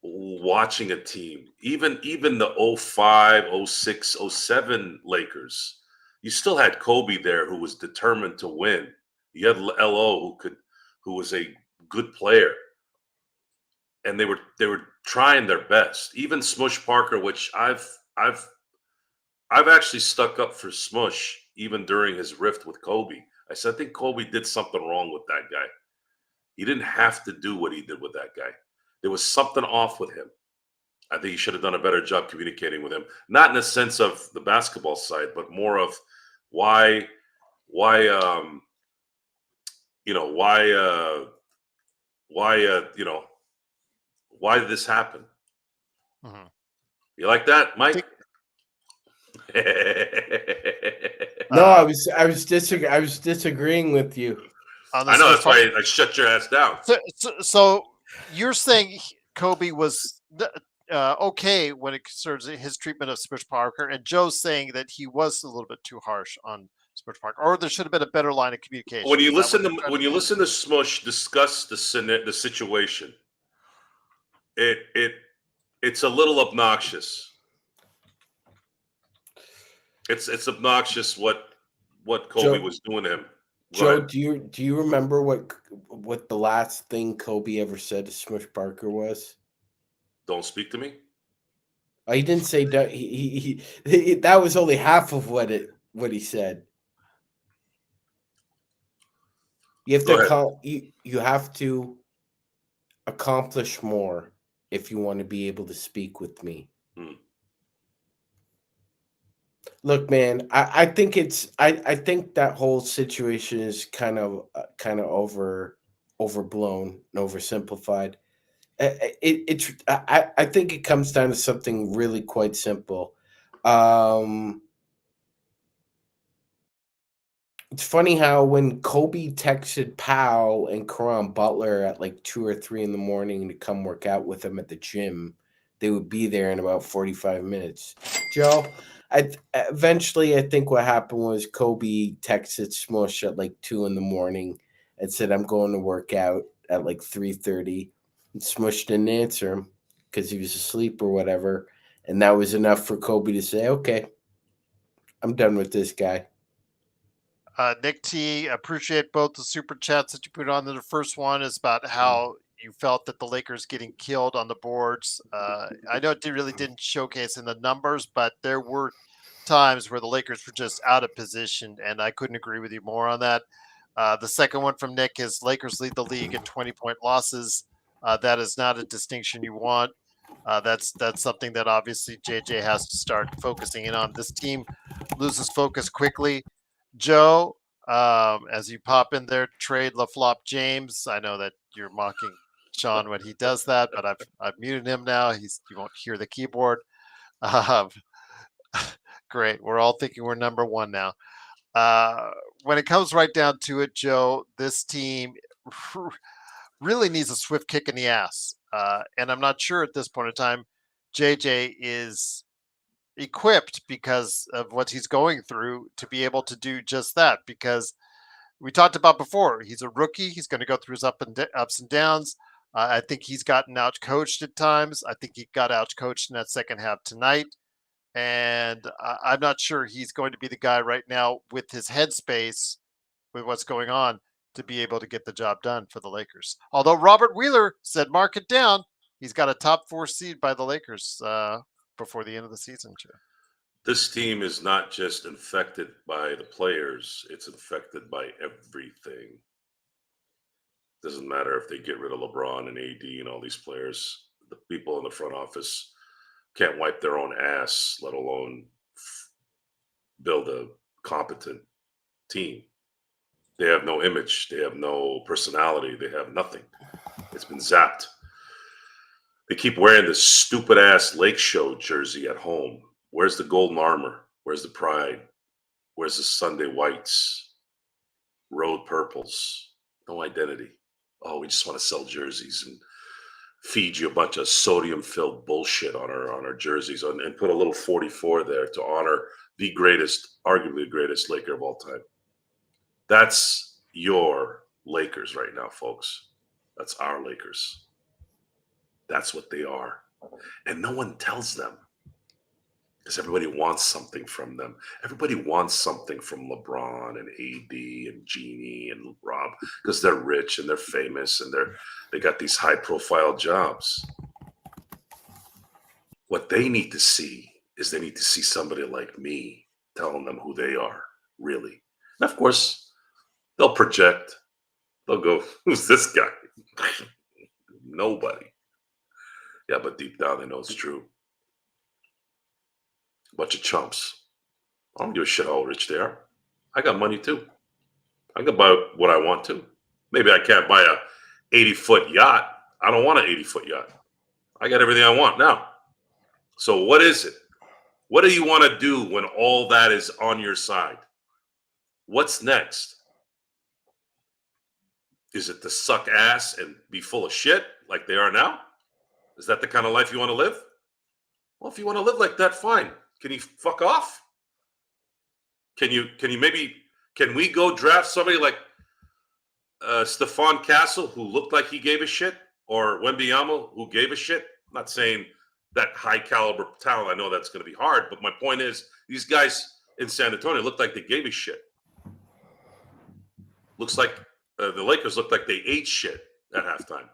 watching a team, even the 05, 06, 07 Lakers. You still had Kobe there who was determined to win. You had LO who was a good player. And they were trying their best. Even Smush Parker, which I've actually stuck up for Smush even during his rift with Kobe. I said I think Kobe did something wrong with that guy. He didn't have to do what he did with that guy. There was something off with him. I think he should have done a better job communicating with him. Not in the sense of the basketball side, but more of why did this happen? Mm-hmm. You like that, Mike? No, I was disagreeing with you. I know that's why I shut your ass down. So you're saying Kobe was okay when it concerns his treatment of Smush Parker, and Joe's saying that he was a little bit too harsh on Smush Parker, or there should have been a better line of communication. When you listen to Smush discuss the situation, it's a little obnoxious. It's obnoxious what Kobe was doing to him. Joe, do you remember what the last thing Kobe ever said to Smush Parker was? Don't speak to me. Oh, he didn't say that. He that was only half of what he said. You have you have to accomplish more if you want to be able to speak with me. Look, man, I think I think that whole situation is kind of overblown and oversimplified. I think it comes down to something really quite simple. It's funny how when Kobe texted Powell and Caron Butler at like 2 or 3 in the morning to come work out with him at the gym, they would be there in about 45 minutes. Joe, eventually I think what happened was Kobe texted Smush at like 2 in the morning and said, I'm going to work out at like 3:30. And Smush didn't answer him because he was asleep or whatever. And that was enough for Kobe to say, okay, I'm done with this guy. Nick T, appreciate both the super chats that you put on. The first one is about how you felt that the Lakers getting killed on the boards. I know it really didn't showcase in the numbers, but there were times where the Lakers were just out of position, and I couldn't agree with you more on that. The second one from Nick is Lakers lead the league in 20-point losses. That is not a distinction you want. That's something that obviously JJ has to start focusing in on. This team loses focus quickly. Joe, as you pop in there, trade LaFlop James. I know that you're mocking Sean when he does that, but I've muted him now. You won't hear the keyboard. Great. We're all thinking we're number one now. When it comes right down to it, Joe, this team really needs a swift kick in the ass. And I'm not sure at this point in time, JJ is equipped because of what he's going through to be able to do just that. Because we talked about before, he's a rookie. He's going to go through his ups and downs. I think he's gotten out coached at times. I think he got out coached in that second half tonight. And I'm not sure he's going to be the guy right now with his headspace, with what's going on, to be able to get the job done for the Lakers. Although Robert Wheeler said, mark it down, he's got a top 4 seed by the Lakers before the end of the season, Joe. This team is not just infected by the players, it's infected by everything. Doesn't matter if they get rid of LeBron and AD and all these players. The people in the front office can't wipe their own ass, let alone build a competent team. They have no image. They have no personality. They have nothing. It's been zapped. They keep wearing this stupid ass Lake Show jersey at home. Where's the golden armor? Where's the pride? Where's the Sunday whites? Road purples? No identity. Oh, we just want to sell jerseys and feed you a bunch of sodium-filled bullshit on our jerseys and put a little 44 there to honor the greatest, arguably the greatest Laker of all time. That's your Lakers right now, folks. That's our Lakers. That's what they are. And no one tells them because everybody wants something from them. Everybody wants something from LeBron and AD and Jeannie and Rob because they're rich and they're famous and they got these high-profile jobs. What they need to see is they need to see somebody like me telling them who they are, really. And of course, they'll project. They'll go, who's this guy? Nobody. Yeah, but deep down, they know it's true. A bunch of chumps. I don't give a shit how rich they are. I got money too. I can buy what I want to. Maybe I can't buy a 80-foot yacht. I don't want an 80-foot yacht. I got everything I want now. So what is it? What do you want to do when all that is on your side? What's next? Is it to suck ass and be full of shit like they are now? Is that the kind of life you want to live? Well, if you want to live like that, fine. Can you fuck off? Can we go draft somebody like Stephon Castle, who looked like he gave a shit, or Wembanyama, who gave a shit? I'm not saying that high caliber talent. I know that's going to be hard, but my point is these guys in San Antonio looked like they gave a shit. Looks like the Lakers looked like they ate shit at halftime.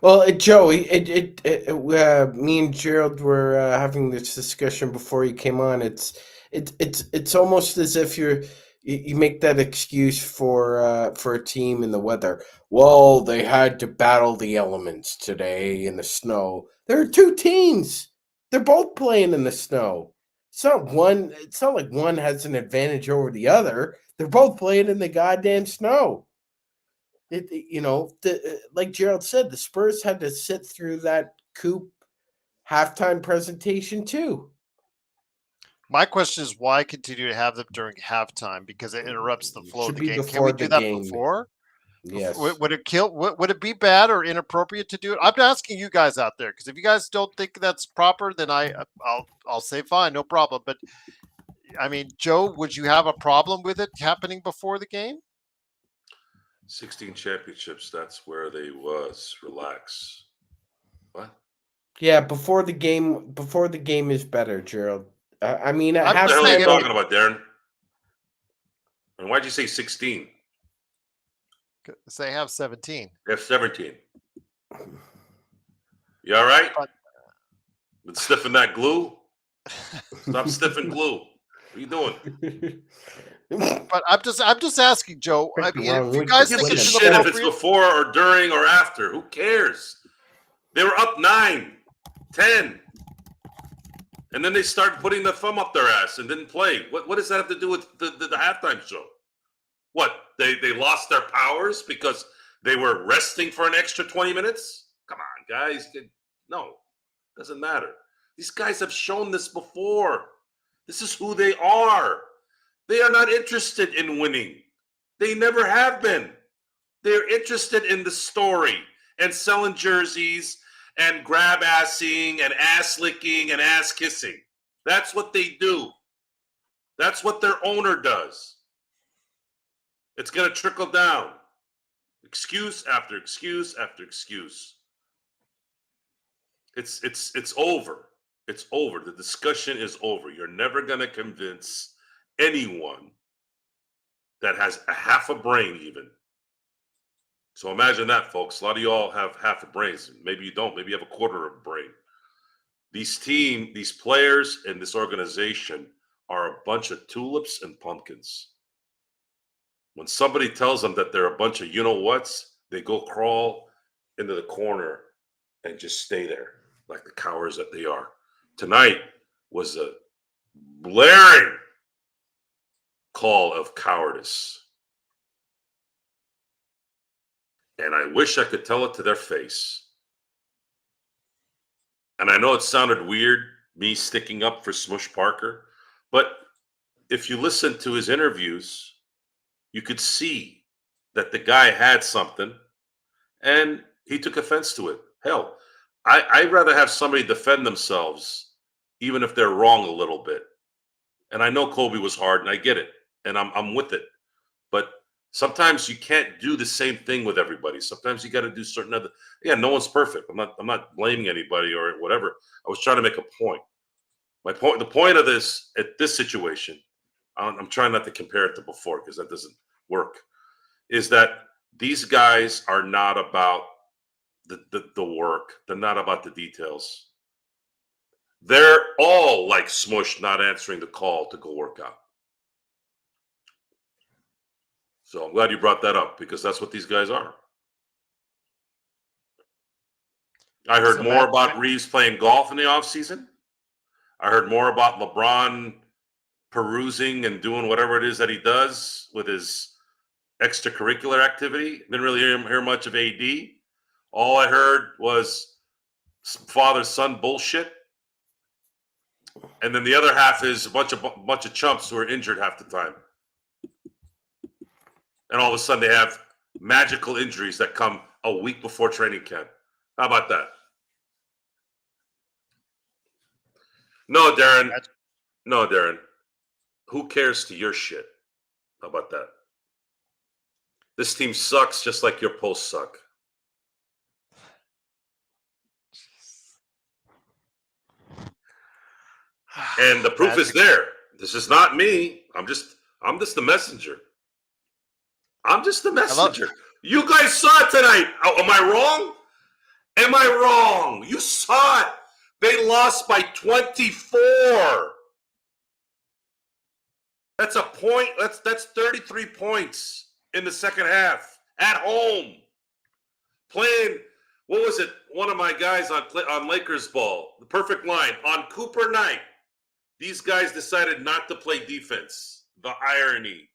Well, Joe, me and Gerald were having this discussion before you came on. It's almost as if you make that excuse for a team in the weather. Well, they had to battle the elements today in the snow. There are two teams. They're both playing in the snow. It's not like one has an advantage over the other. They're both playing in the goddamn snow. Like Gerald said, the Spurs had to sit through that Coop halftime presentation too. My question is, why continue to have them during halftime? Because it interrupts the flow of the game. Can Before we the do that game. before? Yes. Would it kill? Would it be bad or inappropriate to do it? I'm asking you guys out there, because if you guys don't think that's proper, then I'll say fine, no problem. But I mean, Joe, would you have a problem with it happening before the game? 16 championships, that's where they was. Relax. What? Yeah, before the game is better, Gerald. I mean, at I'm What the hell are you saying- talking about, Darren? And why'd you say 16? They have 17. They have 17. You all right? But- Been stiffing that glue? Stop stiffing glue. What are you doing? But I'm just asking, Joe. I mean, if you guys Gives think a it's shit if it's inappropriate, before or during or after. Who cares? They were up 9, 10. And then they started putting the thumb up their ass and didn't play. What does that have to do with the halftime show? What? They lost their powers because they were resting for an extra 20 minutes? Come on, guys. No, doesn't matter. These guys have shown this before. This is who they are. They are not interested in winning. They never have been. They're interested in the story and selling jerseys and grab-assing and ass-licking and ass-kissing. That's what they do. That's what their owner does. It's going to trickle down. Excuse after excuse after excuse. It's over. It's over. The discussion is over. You're never going to convince anyone that has a half a brain even. So imagine that, folks. A lot of y'all have half a brain. Maybe you don't. Maybe you have a quarter of a brain. These players, and this organization are a bunch of tulips and pumpkins. When somebody tells them that they're a bunch of you-know-whats, they go crawl into the corner and just stay there like the cowards that they are. Tonight was a blaring call of cowardice. And I wish I could tell it to their face. And I know it sounded weird, me sticking up for Smush Parker, but if you listen to his interviews, you could see that the guy had something and he took offense to it. Hell, I'd rather have somebody defend themselves, even if they're wrong a little bit. And I know Kobe was hard, and I get it, and I'm with it. But sometimes you can't do the same thing with everybody. Sometimes you got to do certain other. Yeah, no one's perfect. I'm not blaming anybody or whatever. I was trying to make a point. The point of this at this situation, I'm trying not to compare it to before because that doesn't work, is that these guys are not about the work. They're not about the details. They're all like Smush not answering the call to go work out. So I'm glad you brought that up because that's what these guys are. I heard more about Reeves playing golf in the offseason. I heard more about LeBron perusing and doing whatever it is that he does with his extracurricular activity. Didn't really hear much of AD. All I heard was father-son bullshit. And then the other half is a bunch of chumps who are injured half the time. And all of a sudden they have magical injuries that come a week before training camp. How about that? No, Darren. Who cares to your shit? How about that? This team sucks just like your posts suck. And the proof is there. This is not me. I'm just the messenger. I'm just the messenger. You guys saw it tonight. Am I wrong? Am I wrong? You saw it. They lost by 24. That's a point. That's 33 points in the second half at home. Playing, what was it? One of my guys on Lakers ball, the perfect line, on Cooper night. These guys decided not to play defense. The irony.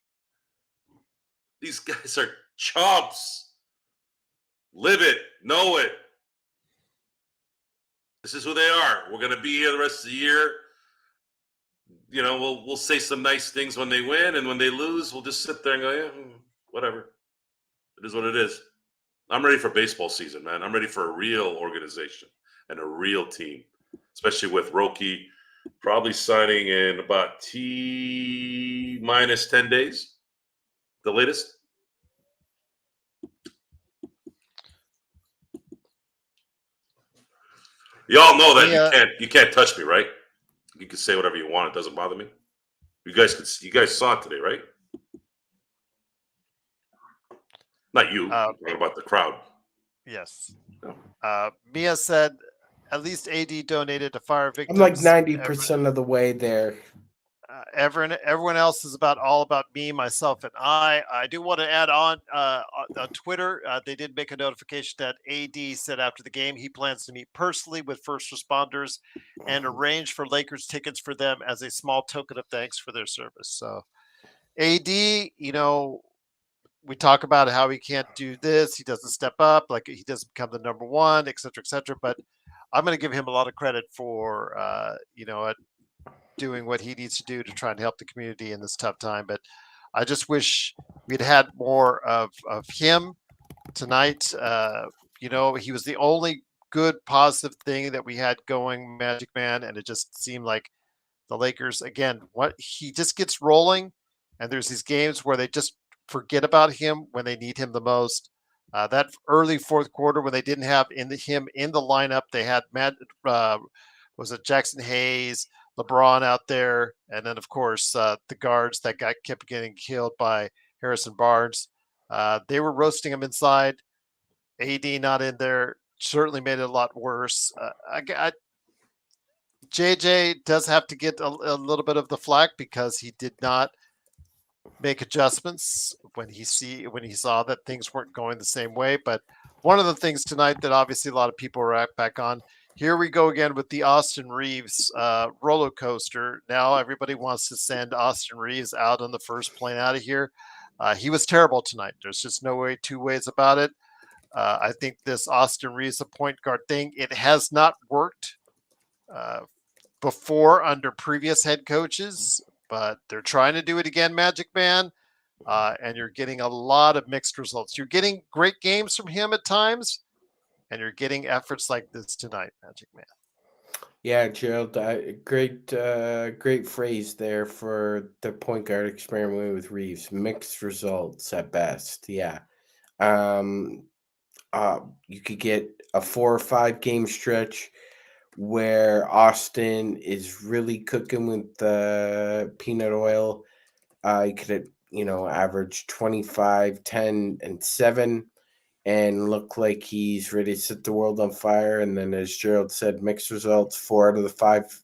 These guys are chumps. Live it. Know it. This is who they are. We're going to be here the rest of the year. You know, we'll say some nice things when they win, and when they lose, we'll just sit there and go, yeah, whatever. It is what it is. I'm ready for baseball season, man. I'm ready for a real organization and a real team, especially with Roki probably signing in about T-minus 10 days, the latest. Y'all know that you can't touch me, right? You can say whatever you want. It doesn't bother me. You guys saw it today, right? Not you. I'm talking about the crowd. Yes. Mia said, at least AD donated to fire victims. I'm like 90% of the way there. Everyone else is all about me, myself, and I. I do want to add on Twitter. They did make a notification that AD said after the game he plans to meet personally with first responders and arrange for Lakers tickets for them as a small token of thanks for their service. So, AD, you know, we talk about how he can't do this. He doesn't step up, like he doesn't become the number one, et cetera, et cetera. But I'm going to give him a lot of credit for, doing what he needs to do to try and help the community in this tough time. But I just wish we'd had more of him tonight. He was the only good positive thing that we had going, Magic Man, and it just seemed like the Lakers, again, he just gets rolling, and there's these games where they just forget about him when they need him the most. That early fourth quarter when they didn't have him in the lineup, they had was it Jackson Hayes, LeBron out there, and then of course the guards that kept getting killed by Harrison Barnes. They were roasting him inside. AD not in there certainly made it a lot worse. JJ does have to get a little bit of the flack because he did not make adjustments when he saw that things weren't going the same way. But one of the things tonight that obviously a lot of people are back on. Here we go again with the Austin Reeves roller coaster. Now everybody wants to send Austin Reeves out on the first plane out of here. He was terrible tonight. There's just no two ways about it. I think this Austin Reeves, the point guard thing, it has not worked before under previous head coaches, but they're trying to do it again, Magic Man. And you're getting a lot of mixed results. You're getting great games from him at times, and you're getting efforts like this tonight, Magic Man. Yeah, Gerald, great phrase there for the point guard experiment with Reeves. Mixed results at best. Yeah. You could get a 4 or 5 game stretch where Austin is really cooking with the peanut oil. You could, average 25, 10, and 7 and look like he's ready to set the world on fire. And then, as Gerald said, mixed results, 4 out of the 5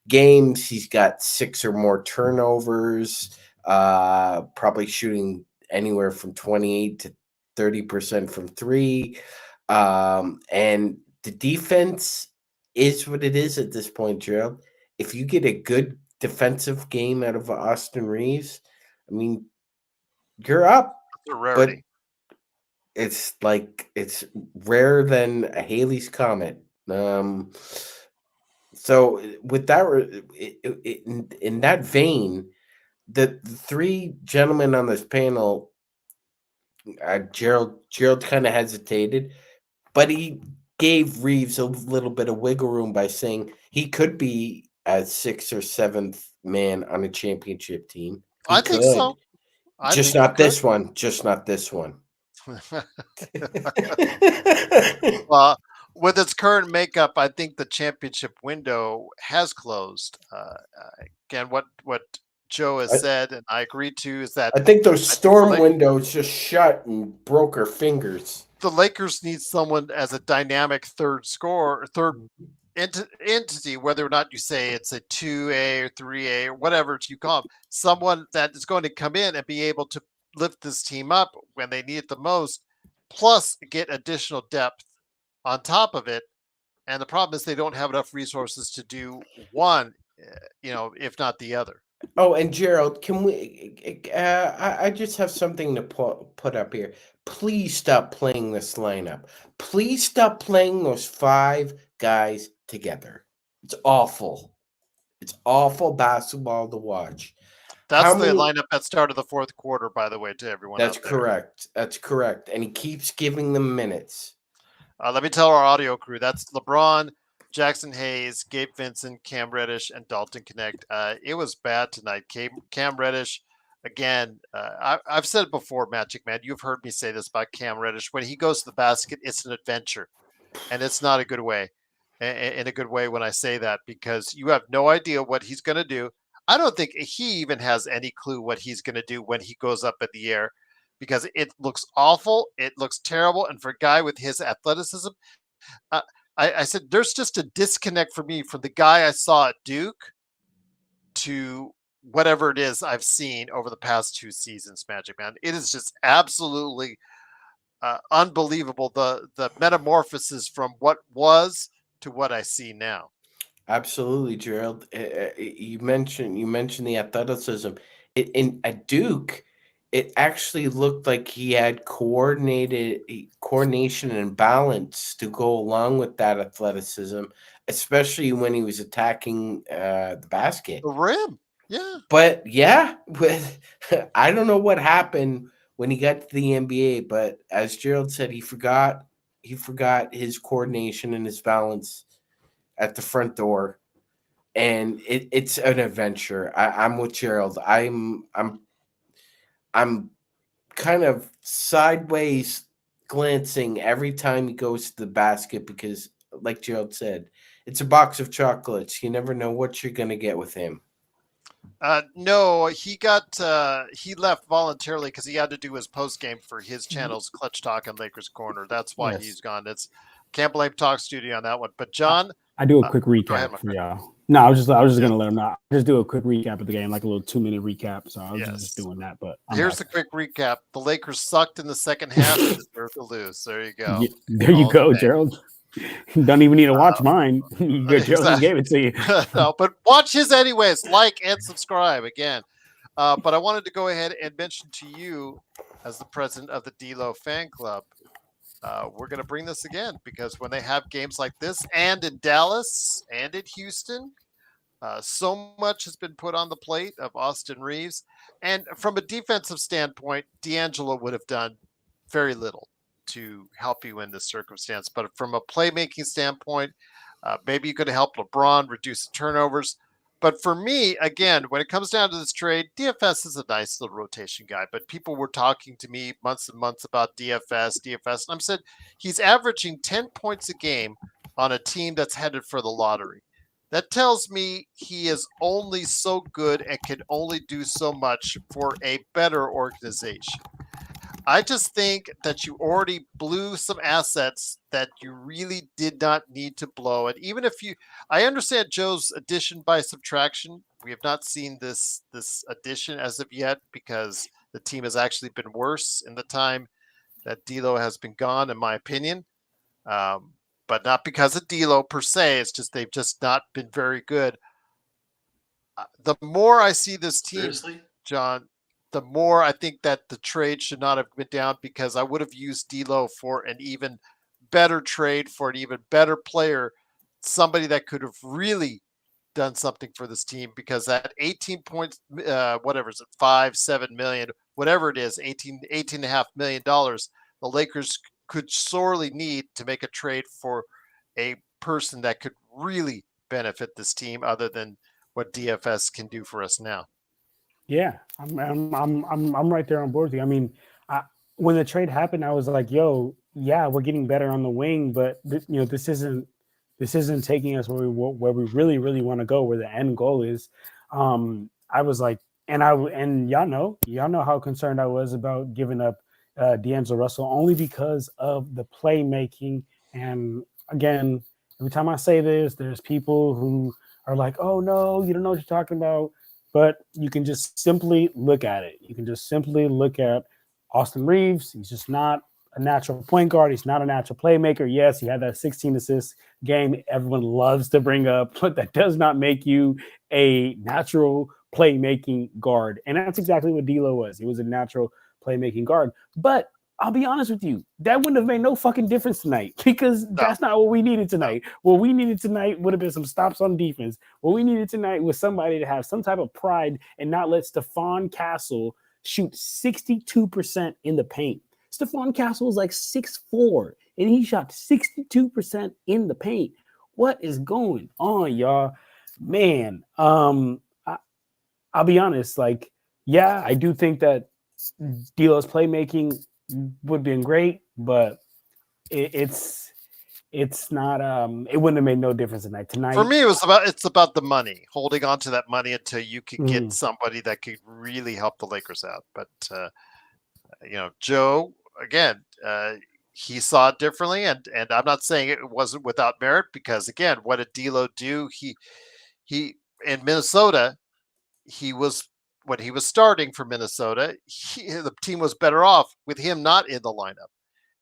games. He's got 6 or more turnovers, probably shooting anywhere from 28 to 30% from 3. And the defense is what it is at this point, Gerald. If you get a good defensive game out of Austin Reeves, I mean, you're up. It's a rarity. But it's rarer than a Halley's Comet. So with that, in that vein, the 3 gentlemen on this panel, Gerald kind of hesitated, but he gave Reeves a little bit of wiggle room by saying he could be a 6th or 7th man on a championship team. I think so. Just not this one. Just not this one. Well, with its current makeup, I think the championship window has closed. Again, what Joe has said, and I agree to, is that I think those storm windows just shut and broke her fingers. The Lakers need someone as a dynamic third entity, whether or not you say it's a 2A or 3A or whatever you call them, someone that is going to come in and be able to lift this team up when they need it the most, plus get additional depth on top of it. And the problem is they don't have enough resources to do one, if not the other. Oh, and Gerald, can we? I just have something to put up here. Please stop playing this lineup. Please stop playing those 5 guys together. It's awful. It's awful basketball to watch. That's the lineup that started the 4th quarter, by the way, to everyone. That's correct. That's correct. And he keeps giving them minutes. Let me tell our audio crew. That's LeBron, Jackson Hayes, Gabe Vincent, Cam Reddish, and Dalton Connect. It was bad tonight. Cam Reddish, again, I've said it before, Magic Man. You've heard me say this about Cam Reddish. When he goes to the basket, it's an adventure. And it's not a good way. In a good way when I say that, because you have no idea what he's going to do. I don't think he even has any clue what he's going to do when he goes up in the air, because it looks awful. It looks terrible. And for a guy with his athleticism, I said there's just a disconnect for me from the guy I saw at Duke to whatever it is I've seen over the past 2 seasons, Magic Man. It is just absolutely unbelievable, the metamorphosis from what was to what I see now. Absolutely, Gerald. You mentioned the athleticism. At Duke, it actually looked like he had coordination and balance to go along with that athleticism, especially when he was attacking the basket, the rim. Yeah, but yeah, I don't know what happened when he got to the NBA, but as Gerald said, he forgot his coordination and his balance at the front door, and it's an adventure. I'm with Gerald. I'm kind of sideways glancing every time he goes to the basket because, like Gerald said, It's a box of chocolates. You never know what you're gonna get with him. No, he left voluntarily because he had to do his post game for his channels, Clutch Talk and Lakers Corner. That's why Yes. he's gone. Can't blame Talk Studio on that one. But John, I do a quick go ahead, recap my for friend. y'all. No, I was just gonna let him know. Just do a quick recap of the game, like a little 2-minute recap. So I was just doing that. But here's the quick recap: the Lakers sucked in the second half and deserved to lose. There you go. Yeah, there you go, Gerald. Don't even need to watch mine. Gerald just gave it to you. No, but watch his anyways. Like and subscribe again. But I wanted to go ahead and mention to you, as the president of the D-Lo fan club, we're going to bring this again because when they have games like this, and in Dallas and in Houston, so much has been put on the plate of Austin Reeves. And from a defensive standpoint, D'Angelo would have done very little to help you in this circumstance. But from a playmaking standpoint, maybe you could help LeBron reduce the turnovers. But for me, again, when it comes down to this trade, DFS is a nice little rotation guy. But people were talking to me months and months about DFS. And I said, he's averaging 10 points a game on a team that's headed for the lottery. That tells me he is only so good and can only do so much for a better organization. I just think that you already blew some assets that you really did not need to blow. And even if I understand Joe's addition by subtraction. We have not seen this addition as of yet because the team has actually been worse in the time that D'Lo has been gone, in my opinion. But not because of D'Lo per se. It's just they've just not been very good. The more I see this team, Seriously? John, the more I think that the trade should not have been down because I would have used D'Lo for an even better trade for an even better player, somebody that could have really done something for this team because that 18 points, whatever is it, 5-7 million, whatever it is, 18.5 million dollars, the Lakers could sorely need to make a trade for a person that could really benefit this team other than what DFS can do for us now. Yeah, I'm right there on board with you. I mean, when the trade happened, I was like, "Yo, yeah, we're getting better on the wing, but this isn't taking us where we really want to go, where the end goal is." I was like, and y'all know how concerned I was about giving up D'Angelo Russell only because of the playmaking. And again, every time I say this, there's people who are like, "Oh no, you don't know what you're talking about." But you can just simply look at it. You can just simply look at Austin Reeves. He's just not a natural point guard. He's not a natural playmaker. Yes, he had that 16 assist game everyone loves to bring up, but that does not make you a natural playmaking guard. And that's exactly what D'Lo was. He was a natural playmaking guard. But I'll be honest with you, that wouldn't have made no fucking difference tonight because that's not what we needed tonight. What we needed tonight would have been some stops on defense. What we needed tonight was somebody to have some type of pride and not let Stephon Castle shoot 62% in the paint. Stephon Castle is like 6'4", and he shot 62% in the paint. What is going on, y'all? Man, I'll be honest. Like, yeah, I do think that D'Lo's playmaking would have been great, but it's not it wouldn't have made no difference tonight. For me, it's about the money, holding on to that money until you could get somebody that could really help the Lakers out. But Joe, again, he saw it differently, and I'm not saying it wasn't without merit because again, what did D'Lo do? He in Minnesota, when he was starting for Minnesota, the team was better off with him not in the lineup.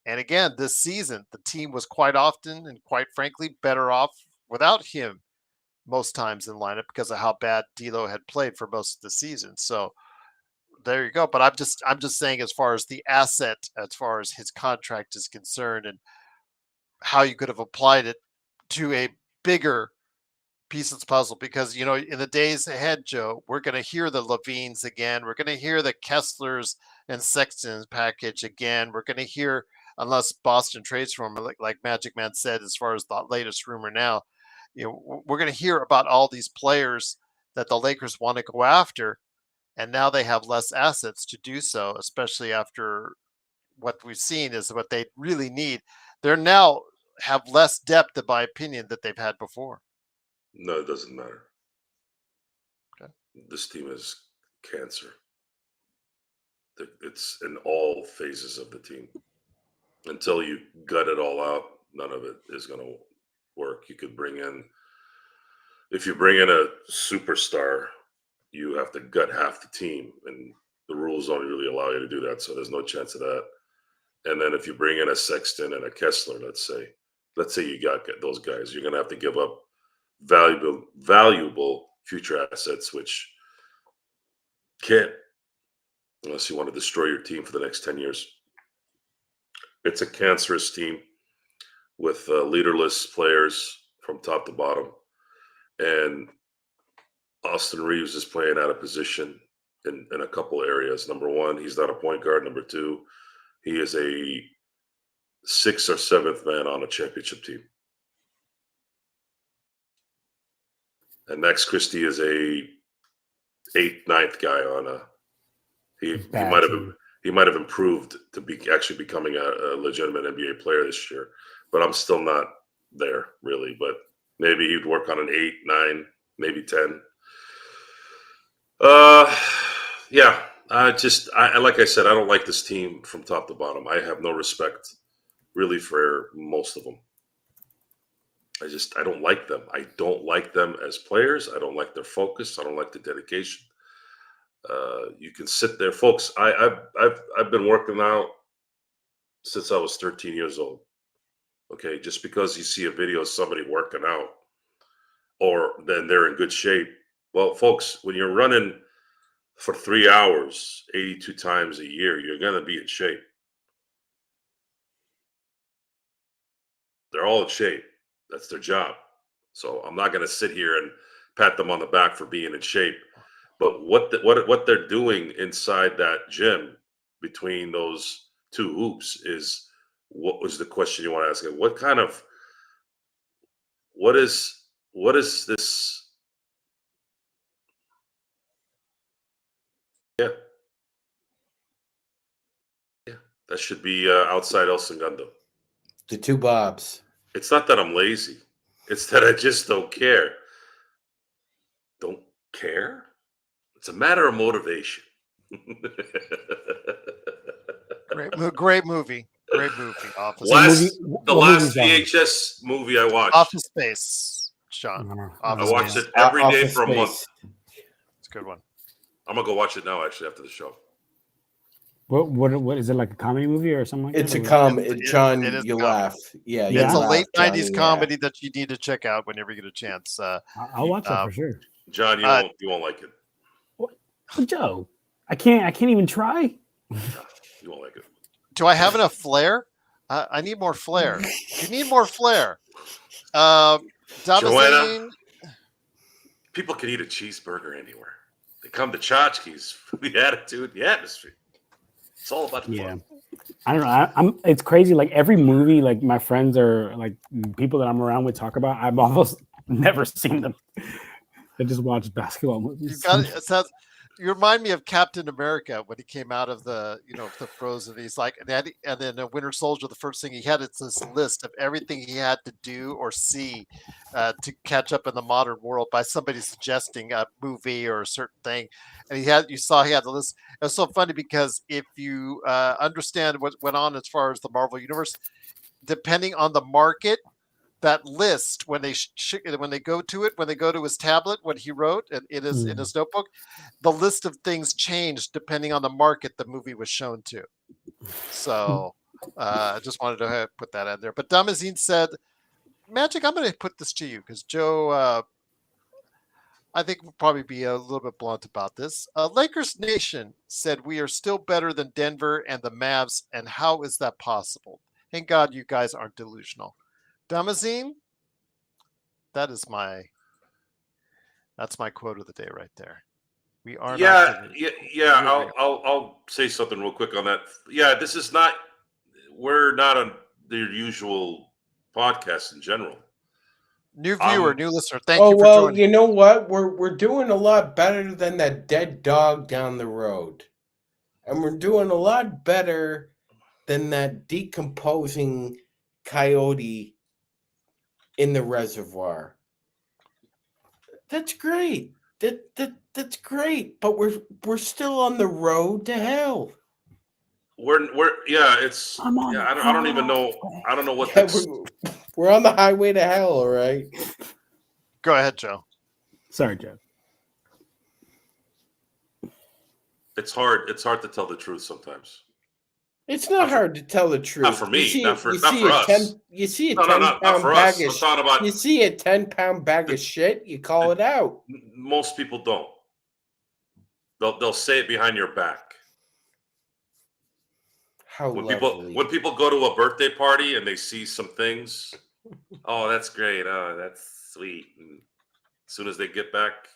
And again, this season, the team was quite often and quite frankly better off without him most times in lineup because of how bad D'Lo had played for most of the season. So there you go. But I'm just saying, as far as the asset, as far as his contract is concerned, and how you could have applied it to a bigger piece of the puzzle, because in the days ahead, Joe, we're going to hear the Levines again. We're going to hear the Kesslers and Sextons package again. We're going to hear, unless Boston trades for him, like Magic Man said, as far as the latest rumor now, we're going to hear about all these players that the Lakers want to go after, and now they have less assets to do so, especially after what we've seen is what they really need. They're now have less depth, in my opinion, that they've had before. No, it doesn't matter. Okay. This team is cancer. It's in all phases of the team. Until you gut it all out, none of it is going to work. You could if you bring in a superstar, you have to gut half the team, and the rules don't really allow you to do that, so there's no chance of that. And then if you bring in a Sexton and a Kessler, let's say you got those guys, you're going to have to give up valuable future assets, which can't, unless you want to destroy your team for the next 10 years. It's a cancerous team with leaderless players from top to bottom. And Austin Reeves is playing out of position in a couple areas. Number one, he's not a point guard. Number two, he is a 6th or 7th man on a championship team. And Max Christie is a 8th, 9th guy on a. He might have improved to be actually becoming a legitimate NBA player this year, but I'm still not there really. But maybe he'd work on an 8, 9, maybe 10. Yeah. Like I said, I don't like this team from top to bottom. I have no respect really for most of them. I don't like them. I don't like them as players. I don't like their focus. I don't like the dedication. You can sit there, folks. I've been working out since I was 13 years old. Okay, just because you see a video of somebody working out, or then they're in good shape. Well, folks, when you're running for 3 hours, 82 times a year, you're going to be in shape. They're all in shape. That's their job. So I'm not going to sit here and pat them on the back for being in shape. But what they're doing inside that gym between those two hoops is what was the question you want to ask? What is this? Yeah. That should be outside El Segundo. The two Bobs. It's not that I'm lazy. It's that I just don't care. Don't care? It's a matter of motivation. Great movie. Office. The last VHS movie I watched. Office Space, Sean. I watched it every day for a month. It's a good one. I'm gonna go watch it now, actually, after the show. What is it, like a comedy movie or something like it's that? a comedy. John, you laugh. Yeah, it's a late Johnny, 90s comedy that you need to check out whenever you get a chance. I'll watch that for sure. John, you won't like it. What? Joe, I can't even try. You won't like it. Do I have enough flair? I need more flair. You need more flair. Joanna, people can eat a cheeseburger anywhere. They come to tchotchkes for the attitude, the atmosphere. It's all about the fun. I don't know. It's crazy. Like every movie, like my friends or like people that I'm around with talk about, I've almost never seen them. I just watch basketball movies. You remind me of Captain America when he came out of the frozen. He's like, and then Winter Soldier. The first thing he had is this list of everything he had to do or see to catch up in the modern world by somebody suggesting a movie or a certain thing. And he had the list. It was so funny because if you understand what went on as far as the Marvel universe, depending on the market, that list when they go to his tablet, what he wrote in his notebook, the list of things changed depending on the market the movie was shown to. So I just wanted to put that in there. But Damazine said, Magic, I'm going to put this to you because Joe, I think will probably be a little bit blunt about this. Lakers Nation said we are still better than Denver and the Mavs, and how is that possible? Thank God you guys aren't delusional. Damazine, that's my quote of the day right there. We are I'll say something real quick on that. Yeah, we're not on the usual podcast in general. New viewer, new listener. Thank you for joining. You know what? We're doing a lot better than that dead dog down the road, and we're doing a lot better than that decomposing coyote in the reservoir. That's great. That's great. But we're still on the road to hell. It's I'm on yeah. the I don't even know. highway. I don't know what Yeah, that's. we're on the highway to hell, all right? Go ahead, Joe. Sorry, Joe. It's hard. It's hard to tell the truth sometimes. It's not hard to tell the truth. Not for me. Not for us. You see a No, 10 not pound for bag us. of I'm talking about you see a 10-pound bag of shit, you call it out. most people don't. They'll say it behind your back. How When lovely. people go to a birthday party and they see some things, oh, that's great. Oh, that's sweet. And as soon as they get back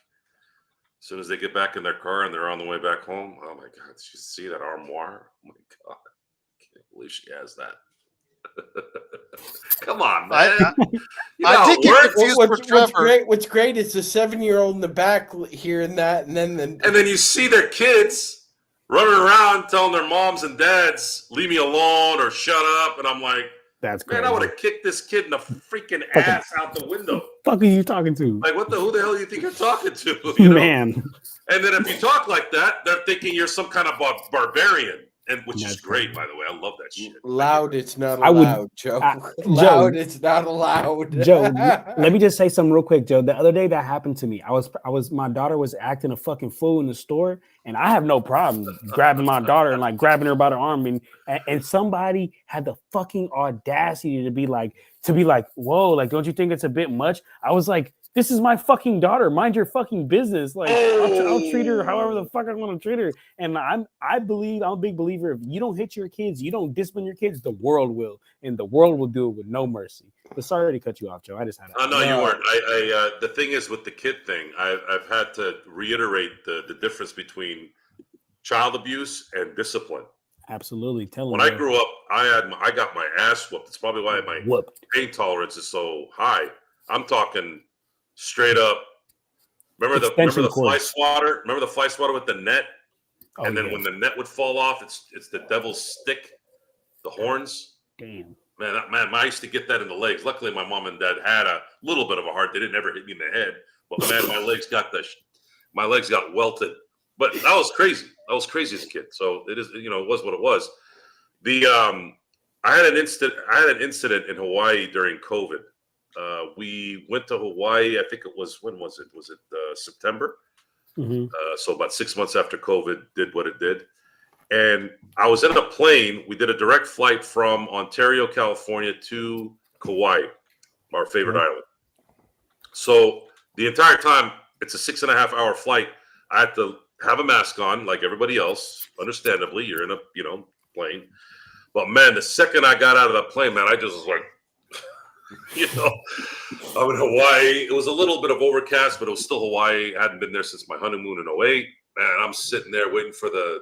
in their car and they're on the way back home, oh my God, did you see that armoire? Oh my God, I can't believe she has that. Come on, man. I did get confused for Trevor. What's great is the 7-year-old in the back hearing that, and then you see their kids running around telling their moms and dads, leave me alone or shut up. And I'm like, That's man, crazy. I would have kicked this kid in the freaking ass out the window. Fuck are you talking to? Like, who the hell do you think you're talking to? You know? Man. And then if you talk like that, they're thinking you're some kind of barbarian, which is great, by the way. I love that shit. loud, it's not I would- allowed, Joe. Joe. Loud, it's not allowed. Joe, let me just say something real quick, Joe. The other day that happened to me. My daughter was acting a fucking fool in the store, and I have no problem grabbing my daughter and like grabbing her by the arm, and somebody had the fucking audacity to be like, whoa, like, don't you think it's a bit much? I was like, this is my fucking daughter. Mind your fucking business. Like, I'll treat her however the fuck I want to treat her. And I'm a big believer. If you don't hit your kids, you don't discipline your kids, the world will, and the world will do it with no mercy. But sorry to cut you off, Joe. I just had. Oh no, you weren't. The thing is with the kid thing, I've had to reiterate the difference between child abuse and discipline. Absolutely. When I grew up, I got my ass whooped. It's probably why my pain tolerance is so high. I'm talking straight up. Remember the fly swatter? Remember the fly swatter with the net? Oh, and then when the net would fall off, it's the devil's stick, the horns. Damn. Man, I used to get that in the legs. Luckily, my mom and dad had a little bit of a heart. They didn't ever hit me in the head. But man, my legs got welted. But that was crazy. I was crazy as a kid. So it is, it was what it was. I had an incident in Hawaii during COVID. We went to Hawaii. I think it was, when was it? Was it September? Mm-hmm. So about 6 months after COVID did what it did. And I was in a plane. We did a direct flight from Ontario, California to Kauai, our favorite island. So the entire time, it's a 6.5 hour flight. I had to have a mask on like everybody else. Understandably, you're in a plane. But man, the second I got out of the plane, man, I just was like, I'm in Hawaii. It was a little bit of overcast, but it was still Hawaii. I hadn't been there since my honeymoon in 2008. Man, I'm sitting there waiting for the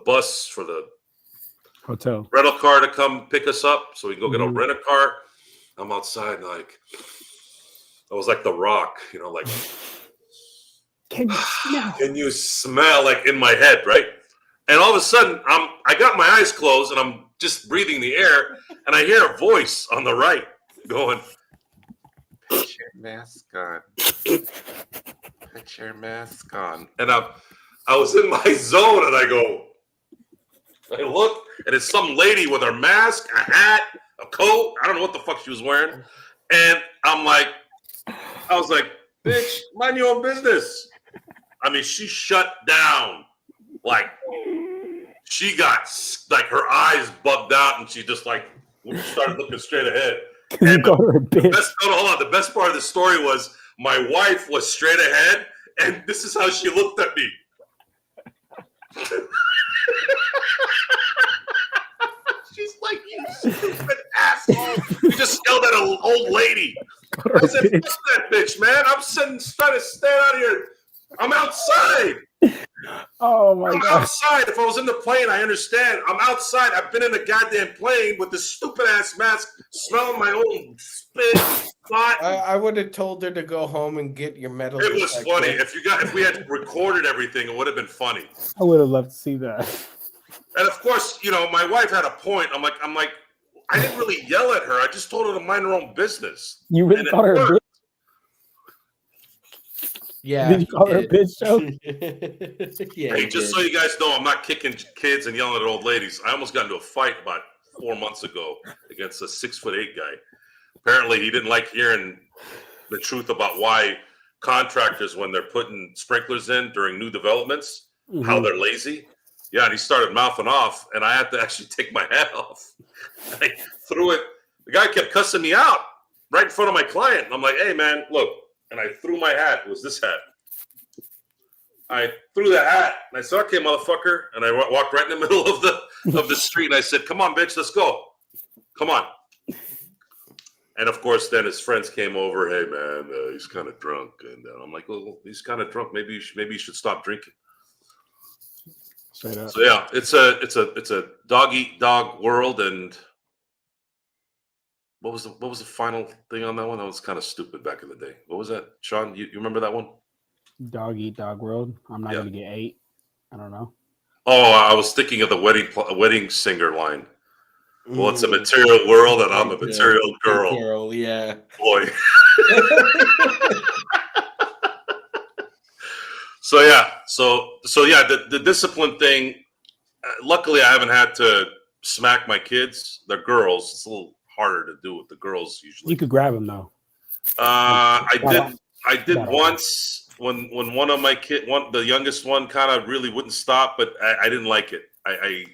bus for the hotel rental car to come pick us up so we can go get a rental car. I'm outside like I was like The Rock, like can you smell like in my head, right? And all of a sudden I got my eyes closed and I'm just breathing the air and I hear a voice on the right going, put your mask on. Put your mask on. And I was in my zone and I look and it's some lady with her mask, a hat, a coat. I don't know what the fuck she was wearing. And I was like, bitch, mind your own business. I mean, she shut down. Like, she got, like, her eyes bugged out and she just, like, started looking straight ahead. And the best part of the story was my wife was straight ahead and this is how she looked at me. She's like, you stupid asshole. You just yelled at an old lady. I said, fuck that bitch, man. I'm trying to stand out here. I'm outside. Oh my God. I'm outside. If I was in the plane, I understand. I'm outside. I've been in a goddamn plane with this stupid ass mask, smelling my own spit. I would have told her to go home and get your medal. It was funny. If we had recorded everything, it would have been funny. I would have loved to see that. And of course, my wife had a point. I'm like, I didn't really yell at her. I just told her to mind her own business. You really And called her a bitch? Yeah. Did you call her a bitch, Joe? Yeah. Hey, just so you guys know, I'm not kicking kids and yelling at old ladies. I almost got into a fight about 4 months ago against a 6'8" guy. Apparently, he didn't like hearing the truth about why contractors, when they're putting sprinklers in during new developments, how they're lazy. Yeah, and he started mouthing off, and I had to actually take my hat off. I threw it. The guy kept cussing me out right in front of my client. And I'm like, hey, man, look. And I threw my hat. It was this hat. I threw the hat, and I said, okay, motherfucker. And I walked right in the middle of the street, and I said, come on, bitch, let's go. Come on. And, of course, then his friends came over. Hey, man, he's kind of drunk. And I'm like, well, he's kind of drunk. Maybe you should stop drinking. Straight up. So, yeah, it's a dog-eat-dog world. And what was the final thing on that one? That was kind of stupid back in the day. What was that, Sean? You remember that one? Dog eat dog world. I'm not gonna get 8. I don't know. Oh, I was thinking of the wedding singer line. Well, it's a material world, and I'm a material girl. Yeah. Boy. So yeah. The discipline thing. Luckily, I haven't had to smack my kids. They're girls. It's a little harder to do with the girls usually. You could grab them though. I did once when one of my the youngest one, kind of really wouldn't stop, but I didn't like it. I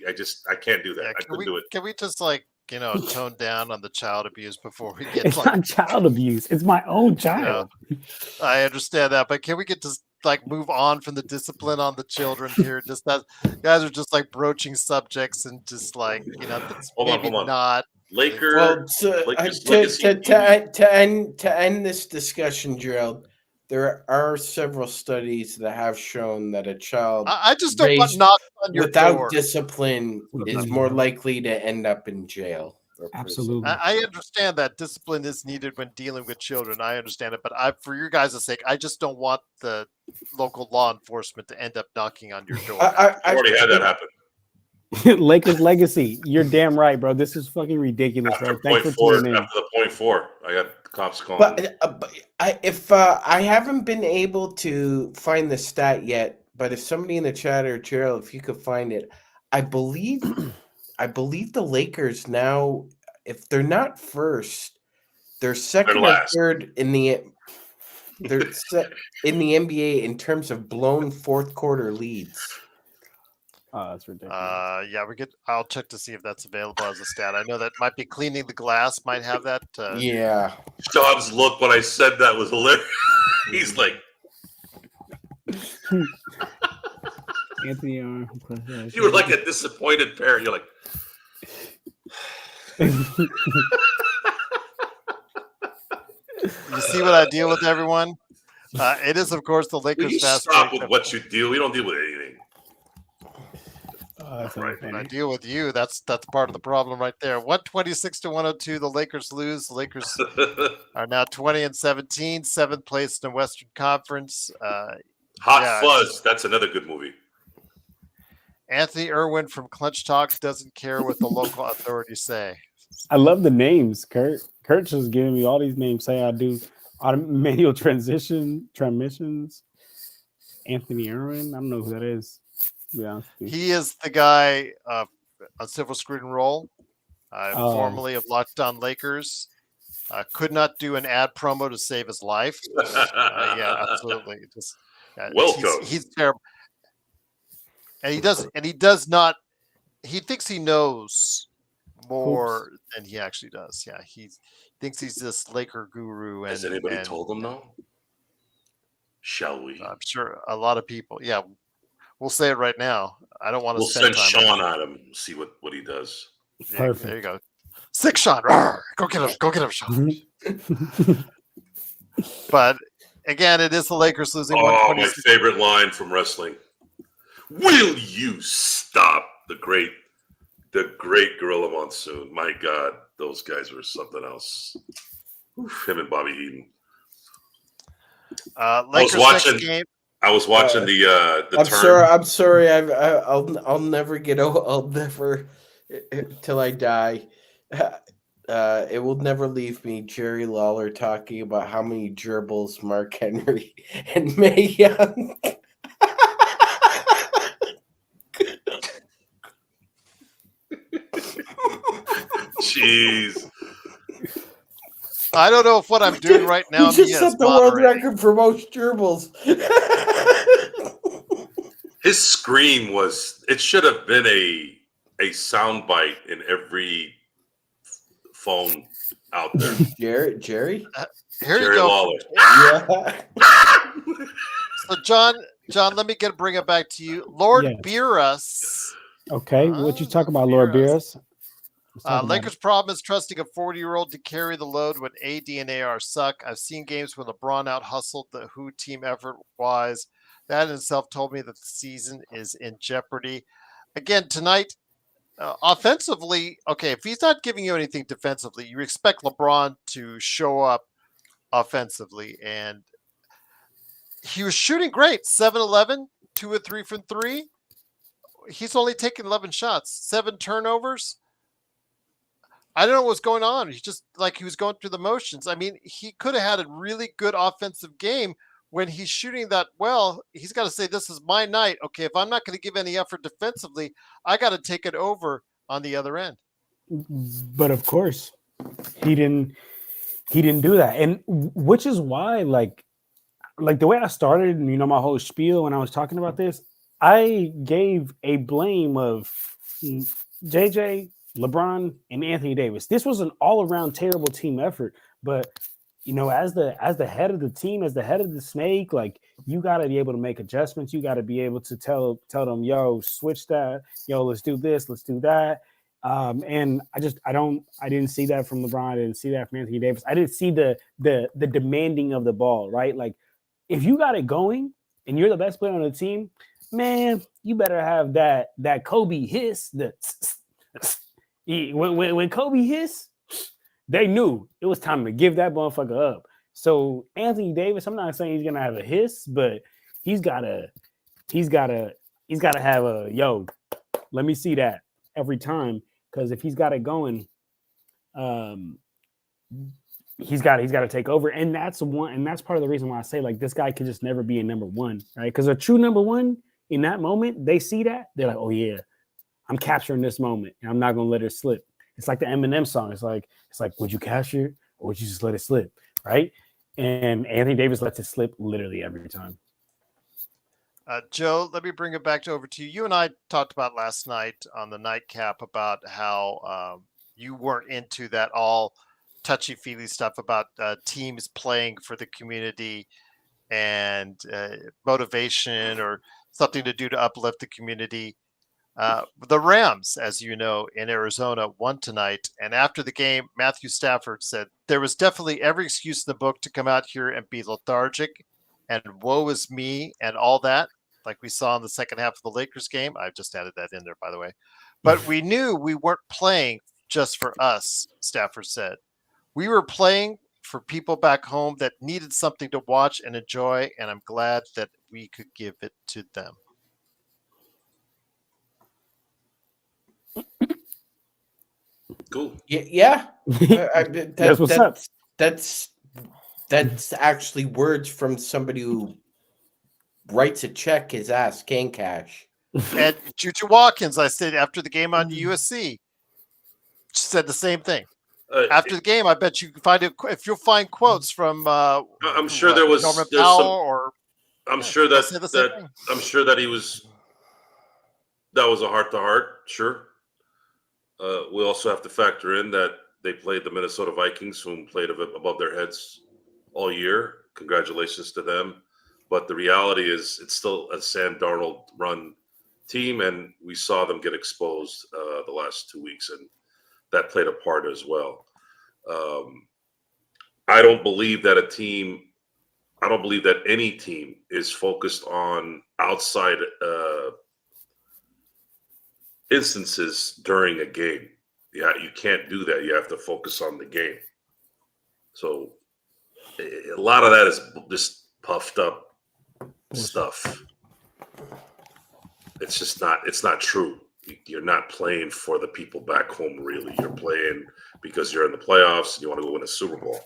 can't do that. Yeah, I couldn't do it. Can we just tone down on the child abuse before we get? It's not child abuse. It's my own child. I understand that, but can we get to move on from the discipline on the children here? Just that guys are just broaching subjects and just that's hold on. not. Lakers. To end this discussion, Gerald, there are several studies that have shown that a child I just don't want knocks on your without door. discipline is more likely to end up in jail. Absolutely. I understand that discipline is needed when dealing with children. I understand it, but for your guys' sake, I just don't want the local law enforcement to end up knocking on your door. I already had that happen. Lakers legacy. You're damn right, bro. This is fucking ridiculous. After Bro. Thanks point for tuning in. after the point 4, I got the cops calling. But I haven't been able to find the stat yet, but if somebody in the chat or Gerald, if you could find it, I believe the Lakers now, if they're not first, they're second or third in the NBA in terms of blown fourth quarter leads. Oh, that's ridiculous. I'll check to see if that's available as a stat. I know that might be Cleaning the Glass might have that. Yeah. Sean's look when I said that was hilarious. He's like, Anthony, you were like a disappointed parent. You're like, you see what I deal with, everyone? It is, of course, the Lakers. will you stop with what you deal? We don't deal with anything. Right. When I deal with you, that's part of the problem right there. 126-102, the Lakers lose. The Lakers are now 20-17, 7th place in the Western Conference. Hot Fuzz, that's another good movie. Anthony Irwin from Clutch Talk doesn't care what the local authorities say. I love the names, Kurt. Kurt's just giving me all these names. Say I do manual transmissions. Anthony Irwin. I don't know who that is. Yeah, he is the guy on Civil Screen and Roll, formerly of Locked On Lakers. Could not do an ad promo to save his life. Yeah, absolutely. Welcome. He's terrible, and he does not. He thinks he knows more than he actually does. Yeah, he thinks he's this Laker guru. And, has anybody told him no? Shall we? I'm sure a lot of people. Yeah. We'll say it right now. I don't want to send Sean at him, see what he does. Yeah, perfect. There you go. 6 Sean. Rawr. Go get him, Sean. But again, it is the Lakers losing. Oh, my favorite line from wrestling. Will you stop? The great Gorilla Monsoon. My God, those guys were something else. Oof, him and Bobby Eaton. Lakers next game. I was watching the. I'm sorry. I'll never get. I'll never till I die. It will never leave me, Jerry Lawler talking about how many gerbils Mark Henry and Mae Young. Jeez. I don't know if what I'm doing right now He just Mia, is set the world moderating. record for most gerbils. His scream it should have been a soundbite in every phone out there. Jerry? Here Jerry you go. Lawler. Yeah. So John, let me bring it back to you. Lord Yes. Beerus. Okay, what you talk about, Lord Beerus? Lakers' problem is trusting a 40-year-old to carry the load when AD and AR suck. I've seen games when LeBron out-hustled the Who team effort-wise. That in itself told me that the season is in jeopardy. Again, tonight, offensively, okay, if he's not giving you anything defensively, you expect LeBron to show up offensively. And he was shooting great. 7-11, 2 of 3 from 3. He's only taken 11 shots, 7 turnovers. I don't know what's going on. He's just like he was going through the motions. I mean, he could have had a really good offensive game when he's shooting that well. He's got to say, this is my night. Okay, if I'm not going to give any effort defensively, I got to take it over on the other end. But of course, he didn't do that. And which is why, like the way I started, and my whole spiel when I was talking about this, I gave a blame of JJ, LeBron, and Anthony Davis. This was an all-around terrible team effort. But as the head of the team, as the head of the snake, like, you got to be able to make adjustments. You got to be able to tell them, yo, switch that. Yo, let's do this. Let's do that. And I didn't see that from LeBron. I didn't see that from Anthony Davis. I didn't see the demanding of the ball, right? Like, if you got it going and you're the best player on the team, man, you better have that Kobe hiss. When Kobe hissed, they knew it was time to give that motherfucker up. So Anthony Davis, I'm not saying he's gonna have a hiss, but he's gotta have a yo. Let me see that every time, because if he's got it going, he's got to take over, and that's part of the reason why I say, like, this guy could just never be a number one, right? Because a true number one in that moment, they see that, they're like, oh yeah, I'm capturing this moment, and I'm not gonna let it slip. It's like the Eminem song. It's like, would you capture it or would you just let it slip, right? And Anthony Davis lets it slip literally every time. Joe, let me bring it back over to you. You and I talked about last night on the nightcap about how you weren't into that all touchy-feely stuff about teams playing for the community and motivation or something to do to uplift the community. The Rams, as you know, in Arizona won tonight. And after the game, Matthew Stafford said, there was definitely every excuse in the book to come out here and be lethargic and woe is me and all that, like we saw in the second half of the Lakers game. I've just added that in there, by the way. But we knew we weren't playing just for us, Stafford said. We were playing for people back home that needed something to watch and enjoy, and I'm glad that we could give it to them. Cool. Yeah. That's what's up. That's actually words from somebody who writes a check his ass can cash. And Juju Watkins, I said after the game on USC, said the same thing. After the game, I bet you can find it. If you'll find quotes from, I'm sure there was. Norman There's Powell some. or I'm sure that said the same thing. I'm sure that he was. That was a heart to heart. Sure. We also have to factor in that they played the Minnesota Vikings, whom played above their heads all year. Congratulations to them. But the reality is, it's still a Sam Darnold run team, and we saw them get exposed the last 2 weeks, and that played a part as well. I don't believe that any team is focused on outside instances during a game. Yeah, you can't do that. You have to focus on the game. So a lot of that is just puffed up stuff. It's just not. It's not true. you're not playing for the people back home, really. You're playing because you're in the playoffs and you want to go win a Super Bowl.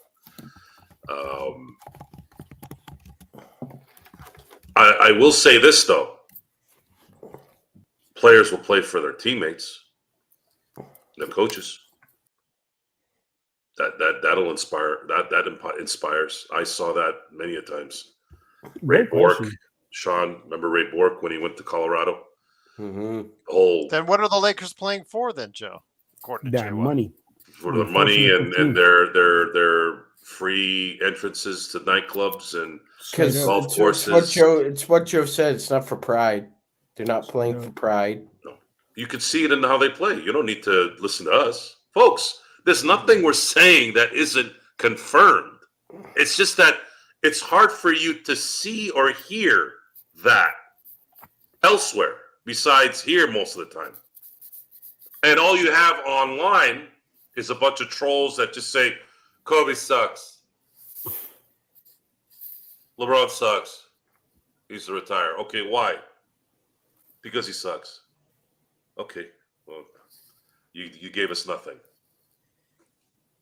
I will say this, though. Players will play for their teammates, their coaches. That'll inspire. That inspires. I saw that many a times. Ray Bork, Sean, remember Ray Bork when he went to Colorado? Mm-hmm. Then what are the Lakers playing for then, Joe? According to that J1? money. For the money and their free entrances to nightclubs and golf courses. It's what Joe said. It's not for pride. They're not playing for pride. No. You can see it in how they play. You don't need to listen to us. Folks, there's nothing we're saying that isn't confirmed. It's just that it's hard for you to see or hear that elsewhere besides here most of the time. And all you have online is a bunch of trolls that just say, Kobe sucks. LeBron sucks. He needs to retire. Okay, why? Because he sucks. Okay, well, you gave us nothing.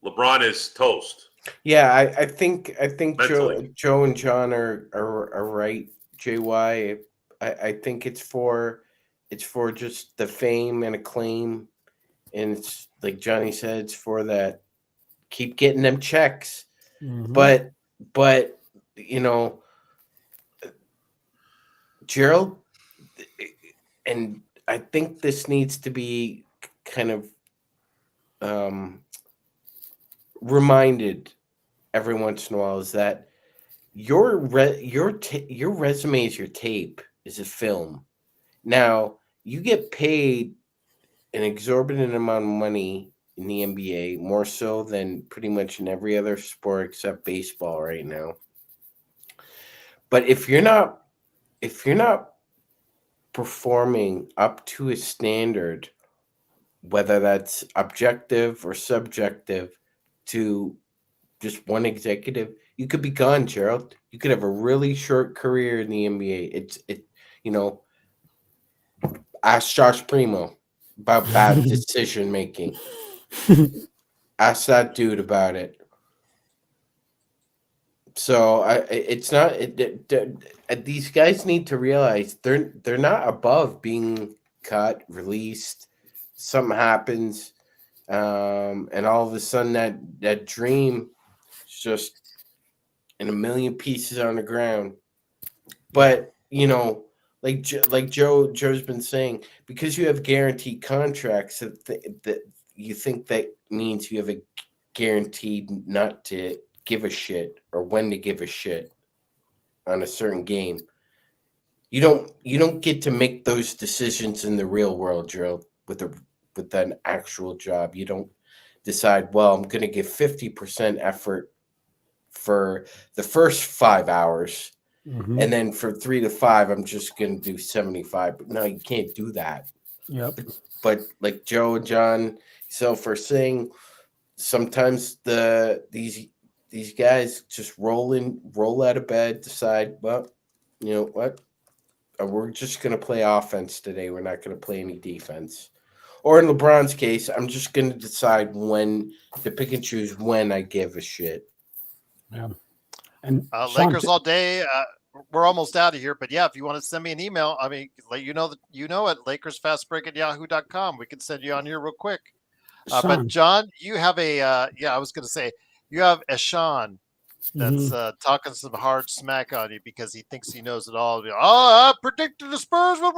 LeBron is toast. Yeah, I think Mentally. Joe and John are right. JY, I think it's for just the fame and acclaim, and it's like Johnny said, it's for that. Keep getting them checks, but you know, Gerald, and I think this needs to be kind of reminded every once in a while, is that your resume is your tape, is a film. Now you get paid an exorbitant amount of money in the NBA, more so than pretty much in every other sport except baseball right now. But if you're not performing up to a standard, whether that's objective or subjective, to just one executive, you could be gone, Gerald. You could have a really short career in the NBA. Ask Josh Primo about bad decision making. Ask that dude about it. So these guys need to realize they're not above being cut, released. Something happens, and all of a sudden that dream is just in a million pieces on the ground. But like Joe's been saying, because you have guaranteed contracts, that you think that means you have a guaranteed not to give a shit or when to give a shit on a certain game. You don't get to make those decisions in the real world, Joe, with an actual job. You don't decide, well, I'm going to give 50% effort for the first 5 hours. And then for 3 to 5, I'm just going to do 75. But no, you can't do that. Yep. But like Joe and John self are saying, sometimes these guys just roll out of bed, decide, well, you know what? We're just going to play offense today. We're not going to play any defense. Or in LeBron's case, I'm just going to decide when to pick and choose when I give a shit. Yeah. And Lakers all day. We're almost out of here, but yeah, if you want to send me an email, I mean, let you know at LakersFastBreak@yahoo.com. We can send you on here real quick. But John, you have I was going to say, you have a Sean that's talking some hard smack on you because he thinks he knows it all. I predicted the Spurs would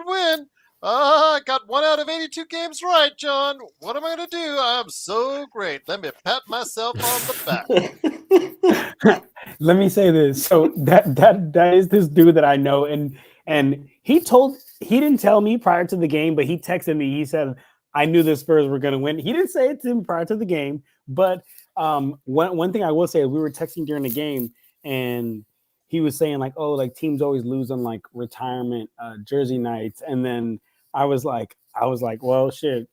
win. I got 1 out of 82 games right, John. What am I going to do? I'm so great. Let me pat myself on the back. Let me say this. So that is this dude that I know, and he didn't tell me prior to the game, but he texted me. He said, I knew the Spurs were going to win. He didn't say it to him prior to the game, but one thing I will say is we were texting during the game, and he was saying like, oh, like teams always lose on like retirement jersey nights, and then I was like, well, shit.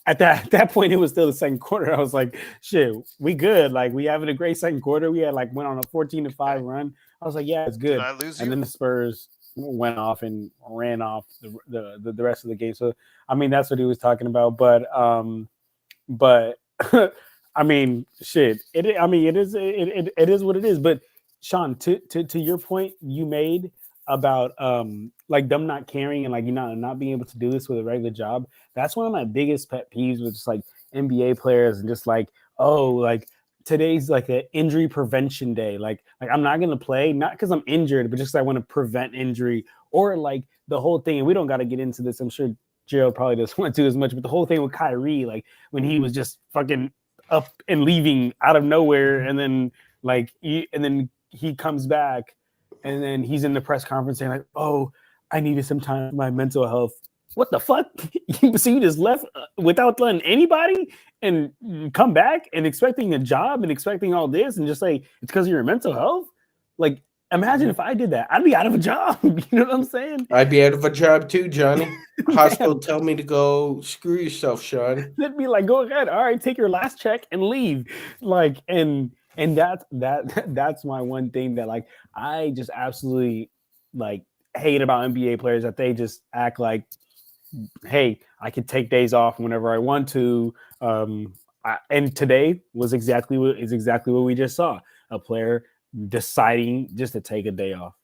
At that point, it was still the second quarter. I was like, shit, we good. Like, we having a great second quarter. We had went on a 14-5 run. I was like, yeah, it's good. Did I lose and you? then the Spurs went off and ran off the rest of the game. So I mean, that's what he was talking about. But I mean, shit. It is what it is. But Sean, to your point you made about like them not caring and like not being able to do this with a regular job. That's one of my biggest pet peeves with just like NBA players and just like, oh, like today's like an injury prevention day. Like I'm not gonna play, not because I'm injured, but just I want to prevent injury, or like the whole thing. And we don't got to get into this. I'm sure Gerald probably doesn't want to as much, but the whole thing with Kyrie, like when he was just fucking up and leaving out of nowhere, and then he comes back, and then he's in the press conference saying like, "Oh, I needed some time for my mental health." What the fuck? So you just left without telling anybody and come back and expecting a job and expecting all this and just say it's because of your mental health? Like, imagine if I did that. I'd be out of a job. You know what I'm saying? I'd be out of a job too, Johnny. Hospital tell me to go screw yourself, Sean. They'd be like, go ahead. All right, take your last check and leave. Like, and that's my one thing that like I just absolutely like hate about NBA players, that they just act like, hey, I can take days off whenever I want to. And today was exactly what we just saw. A player deciding just to take a day off.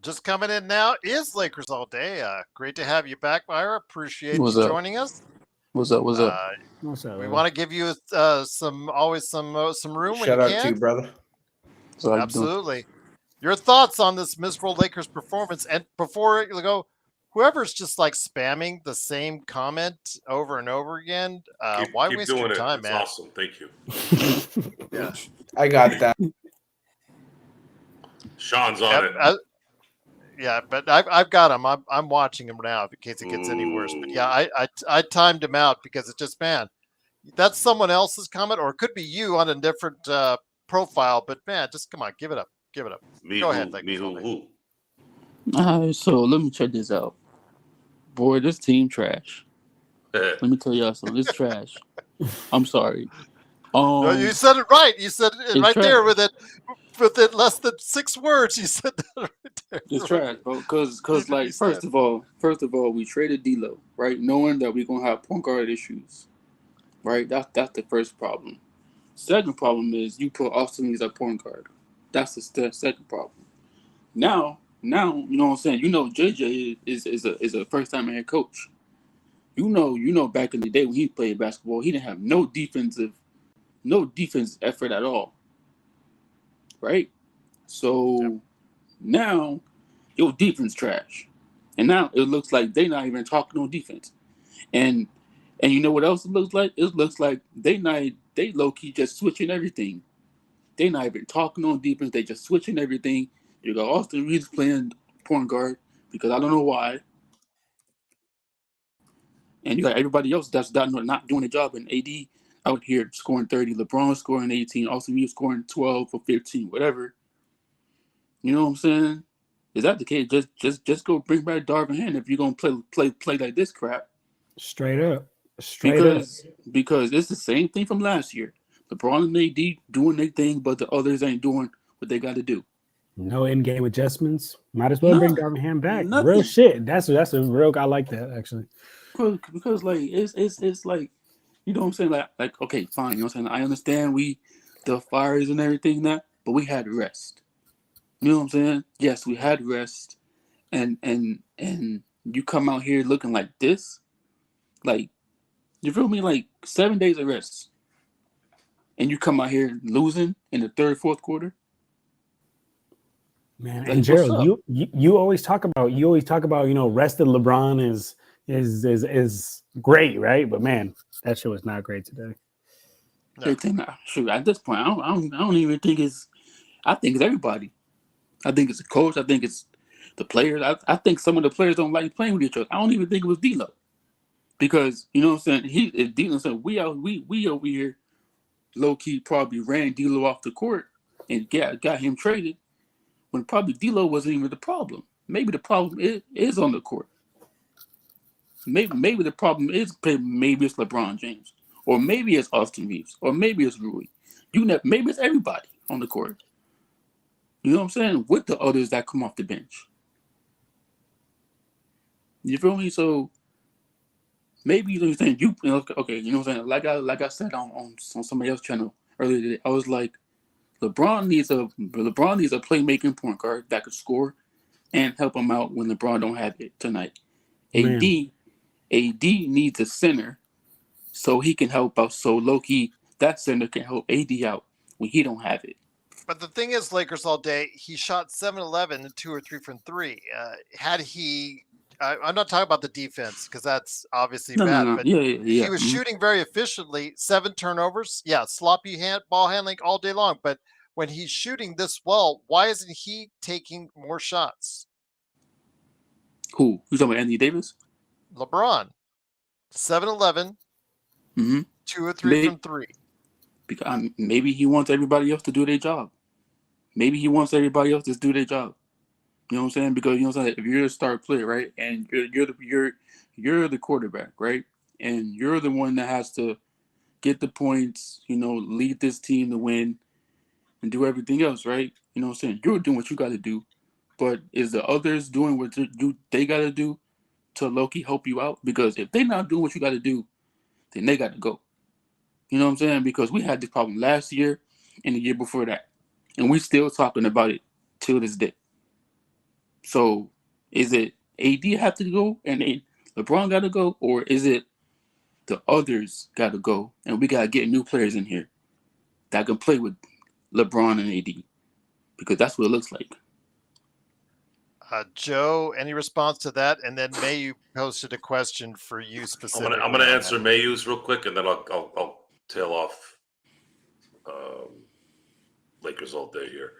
Just coming in now is Lakers All Day. Great to have you back, Myra. Appreciate you joining us. What's up? What's up? We want to give you some room when Shout you out can. to you, brother. Absolutely. Your thoughts on this miserable Lakers performance, and before you go, whoever's just like spamming the same comment over and over again, why keep waste doing your time, it. man? It's awesome. Thank you. Yeah, I got that. Sean's on it. Yeah, but I've got him. I'm watching him now in case it gets any worse. But yeah, I timed him out because it just, man, that's someone else's comment, or it could be you on a different profile. But man, just come on, give it up. Go ahead. Who? All right, so let me check this out. Boy, this team trash. Let me tell y'all something. It's trash. I'm sorry. No, you said it right. You said it right trash. there with it less than 6 words. You said that right there. It's trash, bro. Because like first of all, we traded D'Lo, right? Knowing that we're gonna have point guard issues, right? That's the first problem. Second problem is you put Austin Reeves at point guard. That's the second problem. Now, you know what I'm saying? You know, JJ is a first time head coach. You know, back in the day when he played basketball, he didn't have no defensive effort at all. Right? So now your defense trash. And now it looks like they're not even talking on defense. And you know what else it looks like? It looks like they low-key just switching everything. They not even talking on defense, they just switching everything. You got Austin Reeves playing point guard because I don't know why. And you got everybody else that's not doing a job. And AD out here scoring 30, LeBron scoring 18, Austin Reeves scoring 12 or 15, whatever. You know what I'm saying? Is that the case? Just go bring back Darvin Ham if you're gonna play like this crap. Straight up. Because it's the same thing from last year. LeBron and AD doing their thing, but the others ain't doing what they got to do. No in-game adjustments. Might as well bring Darvin Ham back. Nothing. Real shit. That's a real. I like that actually. Because like it's like, you know what I'm saying, like okay, fine, you know what I'm saying, I understand the fires and everything that, but we had rest. You know what I'm saying? Yes, we had rest, and you come out here looking like this, like, you feel me? Like 7 days of rest, and you come out here losing in the third, fourth quarter. Man, like, and Gerald, you always talk about rested LeBron is great, right? But man, that shit was not great today. Shoot, at this point, I don't even think it's. I think it's everybody. I think it's the coach. I think it's the players. I think some of the players don't like playing with each other. I don't even think it was D'Lo, because you know what I'm saying. If D'Lo said we over here, low key probably ran D'Lo off the court and got him traded, when probably D'Lo wasn't even the problem. Maybe the problem is on the court. Maybe the problem is maybe it's LeBron James, or maybe it's Austin Reeves, or maybe it's Rui. Maybe it's everybody on the court. You know what I'm saying? With the others that come off the bench. You feel me? So maybe you think okay, you know what I'm saying? Like I said on somebody else's channel earlier today, I was like, LeBron needs a playmaking point guard that could score and help him out when LeBron don't have it tonight. Man. AD needs a center so he can help out. So low-key, that center can help AD out when he don't have it. But the thing is, Lakers all day, he shot 7-11 and 2 or 3 from 3. Had he, I'm not talking about the defense because that's obviously bad, No. but Yeah. he was shooting very efficiently. 7 turnovers, yeah, sloppy ball handling all day long. But when he's shooting this well, why isn't he taking more shots? Who? You talking about Anthony Davis? LeBron, 7-11, Mm-hmm. 2 or 3 from 3. Because maybe he wants everybody else to do their job. Maybe he wants everybody else to do their job. You know what I'm saying? Because you know what I'm saying. If you're a star player, right, and you're the quarterback, right, and you're the one that has to get the points, you know, lead this team to win, and do everything else, right? You know what I'm saying? You're doing what you got to do, but is the others doing what they got to do to low-key help you out? Because if they're not doing what you got to do, then they got to go. You know what I'm saying? Because we had this problem last year and the year before that, and we still talking about it till this day. So is it AD have to go and LeBron got to go, or is it the others got to go and we got to get new players in here that can play with LeBron and AD? Because that's what it looks like. Joe, any response to that? And then May, you posted a question for you specifically. I'm gonna answer Mayu's real quick, and then I'll tail off Lakers all day here.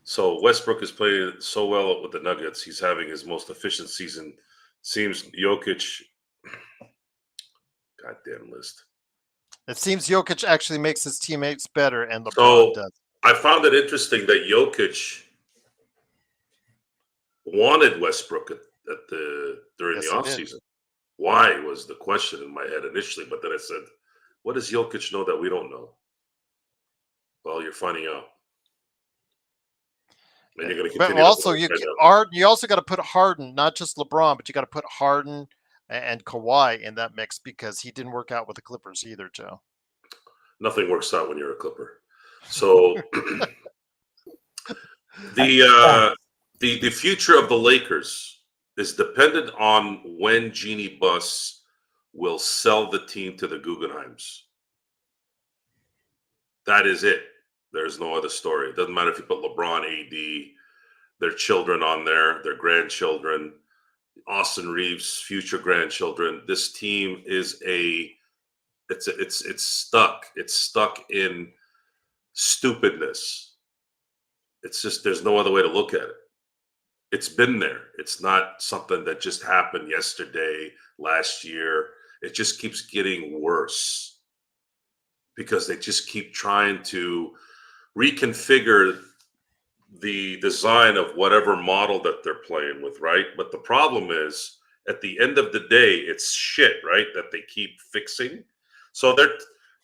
So Westbrook is playing so well with the Nuggets. He's having his most efficient season. Seems Jokic. Goddamn list. It seems Jokic actually makes his teammates better, and LeBron So does. I found it interesting that Jokic wanted Westbrook during the offseason. Why was the question in my head initially, but then I said, what does Jokic know that we don't know? Well, you're finding out. And you're going to continue. But also, you also got to put Harden, not just LeBron, but you got to put Harden and Kawhi in that mix because he didn't work out with the Clippers either, Joe. Nothing works out when you're a Clipper. So the future of the Lakers is dependent on when Jeannie Buss will sell the team to the Guggenheims. That is it. There's no other story. It doesn't matter if you put LeBron, AD, their children on there, their grandchildren, Austin Reeves' future grandchildren. This team is it's stuck. It's stuck in stupidness. It's just there's no other way to look at it. It's been there. It's not something that just happened yesterday, last year. It just keeps getting worse because they just keep trying to reconfigure the design of whatever model that they're playing with, right? But the problem is, at the end of the day, it's shit, right? That they keep fixing. So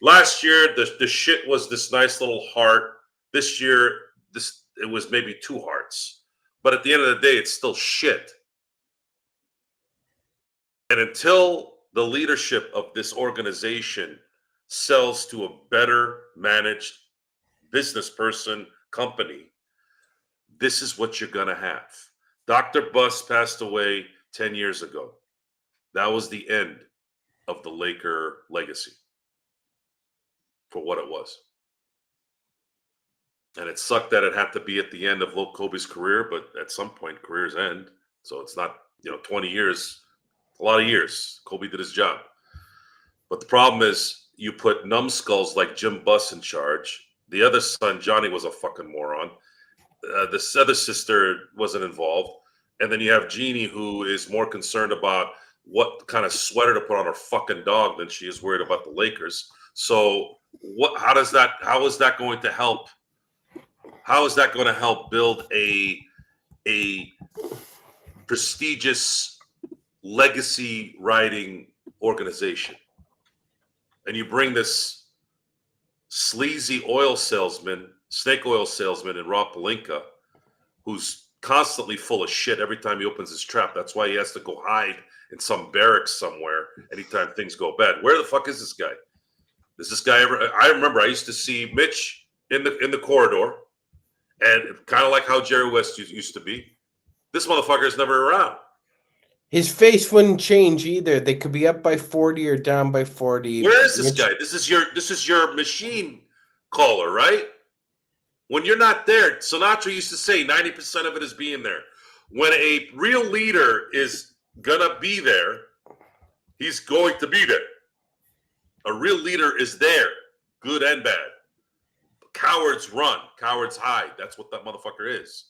last year, the shit was this nice little heart. This year, it was maybe 2 hearts. But at the end of the day, it's still shit. And until the leadership of this organization sells to a better managed business person, company, this is what you're going to have. Dr. Buss passed away 10 years ago. That was the end of the Laker legacy for what it was. And it sucked that it had to be at the end of Kobe's career, but at some point, careers end. So it's not, 20 years, a lot of years. Kobe did his job. But the problem is you put numbskulls like Jim Buss in charge. The other son, Johnny, was a fucking moron. This other sister wasn't involved. And then you have Jeannie, who is more concerned about what kind of sweater to put on her fucking dog than she is worried about the Lakers. So how is that going to help? How is that going to help build a prestigious legacy writing organization? And you bring this sleazy snake oil salesman in Rob Pelinka, who's constantly full of shit every time he opens his trap. That's why he has to go hide in some barracks somewhere anytime things go bad. Where the fuck is this guy? Does this guy ever? I remember I used to see Mitch in the corridor, and kind of like how Jerry West used to be. This motherfucker is never around. His face wouldn't change either. They could be up by 40 or down by 40. Where is this guy? This is your machine caller, right? When you're not there, Sinatra used to say 90% of it is being there. When a real leader is gonna be there, he's going to be there. A real leader is there, good and bad. Cowards run, cowards hide. That's what that motherfucker is.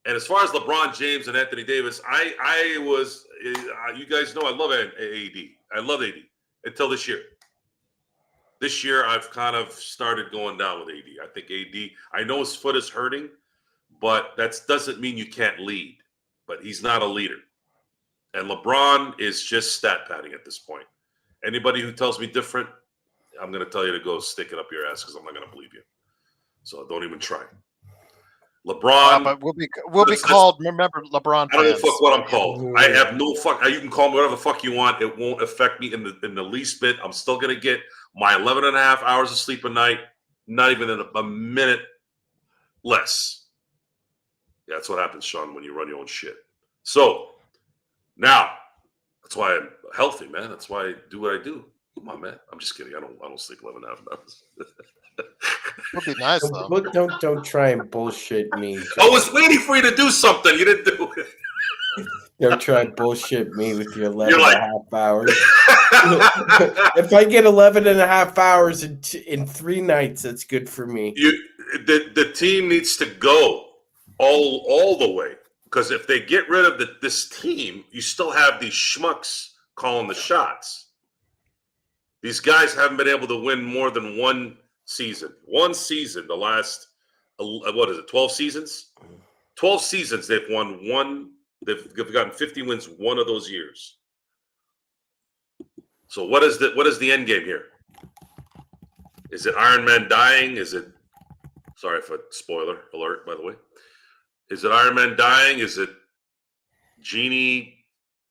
And as far as LeBron James and Anthony Davis, I was, you guys know I love AD. I love AD until this year. This year, I've kind of started going down with AD. I think AD, I know his foot is hurting, but that doesn't mean you can't lead. But he's not a leader. And LeBron is just stat padding at this point. Anybody who tells me different, I'm going to tell you to go stick it up your ass because I'm not going to believe you. So don't even try. LeBron, but we'll be called. Remember, LeBron. I don't give a fuck what I'm called. I have no fuck. You can call me whatever the fuck you want. It won't affect me in the least bit. I'm still gonna get my 11 and a half hours of sleep a night. Not even in a minute less. Yeah, that's what happens, Sean, when you run your own shit. So now, that's why I'm healthy, man. That's why I do what I do. Come on, man. I'm just kidding. I don't sleep 11 and a half hours. Would be nice though. Don't try and bullshit me. I was waiting for you to do something. You didn't do it. Don't try and bullshit me with your 11 and a half hours. If I get 11 and a half hours in 3 nights, that's good for me. The team needs to go all the way. Because if they get rid of this team, you still have these schmucks calling the shots. These guys haven't been able to win more than one season. One season, the last, 12 seasons? 12 seasons, they've won one. They've gotten 50 wins one of those years. So what is the end game here? Is it Iron Man dying? Is it, sorry for spoiler alert, by the way. Is it Iron Man dying? Is it Genie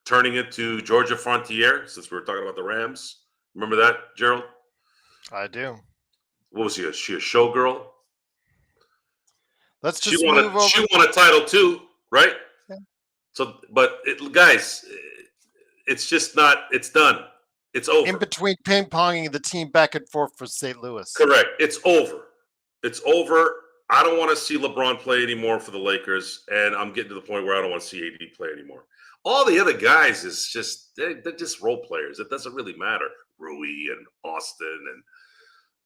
turning into Georgia Frontier, since we were talking about the Rams? Remember that, Gerald? I do. What was she? Is she a showgirl? Let's just She move over. won a title too, right? Yeah. So, but guys, it's just not. It's done. It's over. In between ping-ponging the team back and forth for St. Louis. Correct. It's over. It's over. I don't want to see LeBron play anymore for the Lakers, and I'm getting to the point where I don't want to see AD play anymore. All the other guys is just they're just role players. It doesn't really matter. Rui and Austin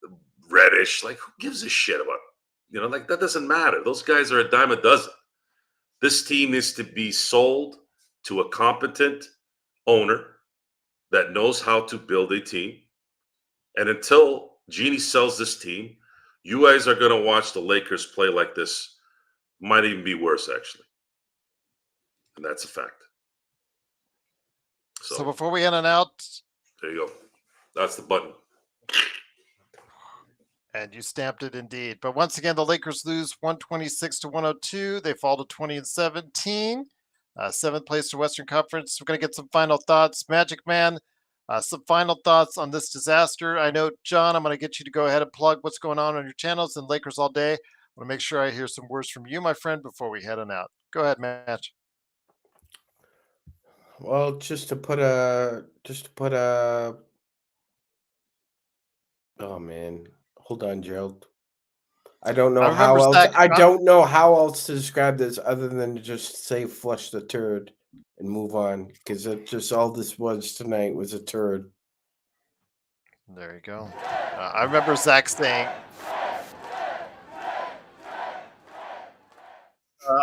and Reddish, like who gives a shit about, like that doesn't matter. Those guys are a dime a dozen. This team needs to be sold to a competent owner that knows how to build a team. And until Genie sells this team, you guys are going to watch the Lakers play like this. Might even be worse, actually. And that's a fact. So before we end it out, there you go. That's the button. And you stamped it indeed. But once again, the Lakers lose 126-102. They fall to 20-17. 7th place to Western Conference. We're going to get some final thoughts. Magic Man, some final thoughts on this disaster. I know, John, I'm going to get you to go ahead and plug what's going on your channels and Lakers All Day. I want to make sure I hear some words from you, my friend, before we head on out. Go ahead, Match. Well, just to put a oh man, hold on, Gerald. I don't know how else. I don't know how else to describe this other than to just say "flush the turd" and move on, because it just all this was tonight was a turd. There you go. I remember Zach saying.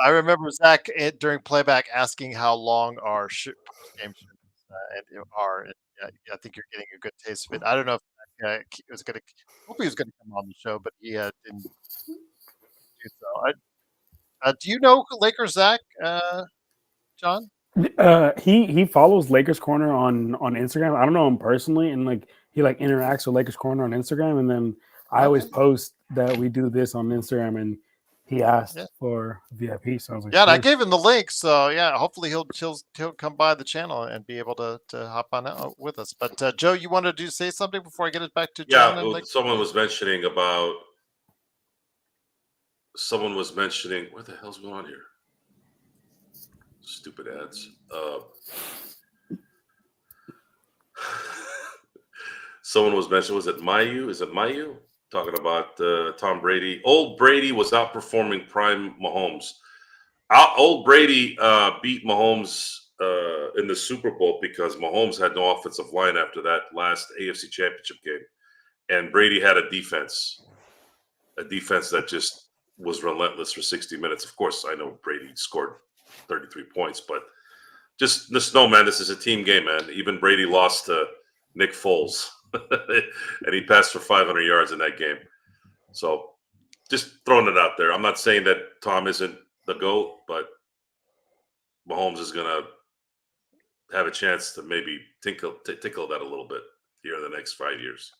I remember Zach during playback asking how long our game are. I think you're getting a good taste of it. I don't know if he was going to. Hope he was going to come on the show, but he didn't do so. Do you know Lakers Zach, John? He follows Lakers Corner on Instagram. I don't know him personally, and he interacts with Lakers Corner on Instagram, and then I always post that we do this on Instagram, and He asked Yeah. for VIP, so I was like, Yeah, and I sure. gave him the link, so yeah, hopefully he'll come by the channel and be able to hop on out with us. But Joe, you wanted to say something before I get it back to John? Yeah, And well, someone was mentioning where the hell's going on here? Stupid ads. Someone was mentioning, was it Mayu? Is it Mayu? Talking about Tom Brady. Old Brady was outperforming prime Mahomes. Old Brady beat Mahomes in the Super Bowl because Mahomes had no offensive line after that last AFC Championship game. And Brady had a defense that just was relentless for 60 minutes. Of course, I know Brady scored 33 points, but just know, man, this is a team game, man. Even Brady lost to Nick Foles, and he passed for 500 yards in that game. So just throwing it out there. I'm not saying that Tom isn't the GOAT, but Mahomes is going to have a chance to maybe tickle that a little bit here in the next 5 years.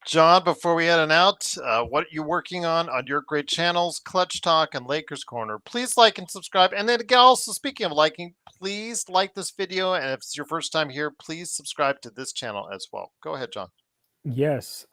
John, before we head on out, what are you working on your great channels, Clutch Talk and Lakers Corner? Please like and subscribe. And then again, also speaking of liking, please like this video. And if it's your first time here, please subscribe to this channel as well. Go ahead, John. Yes.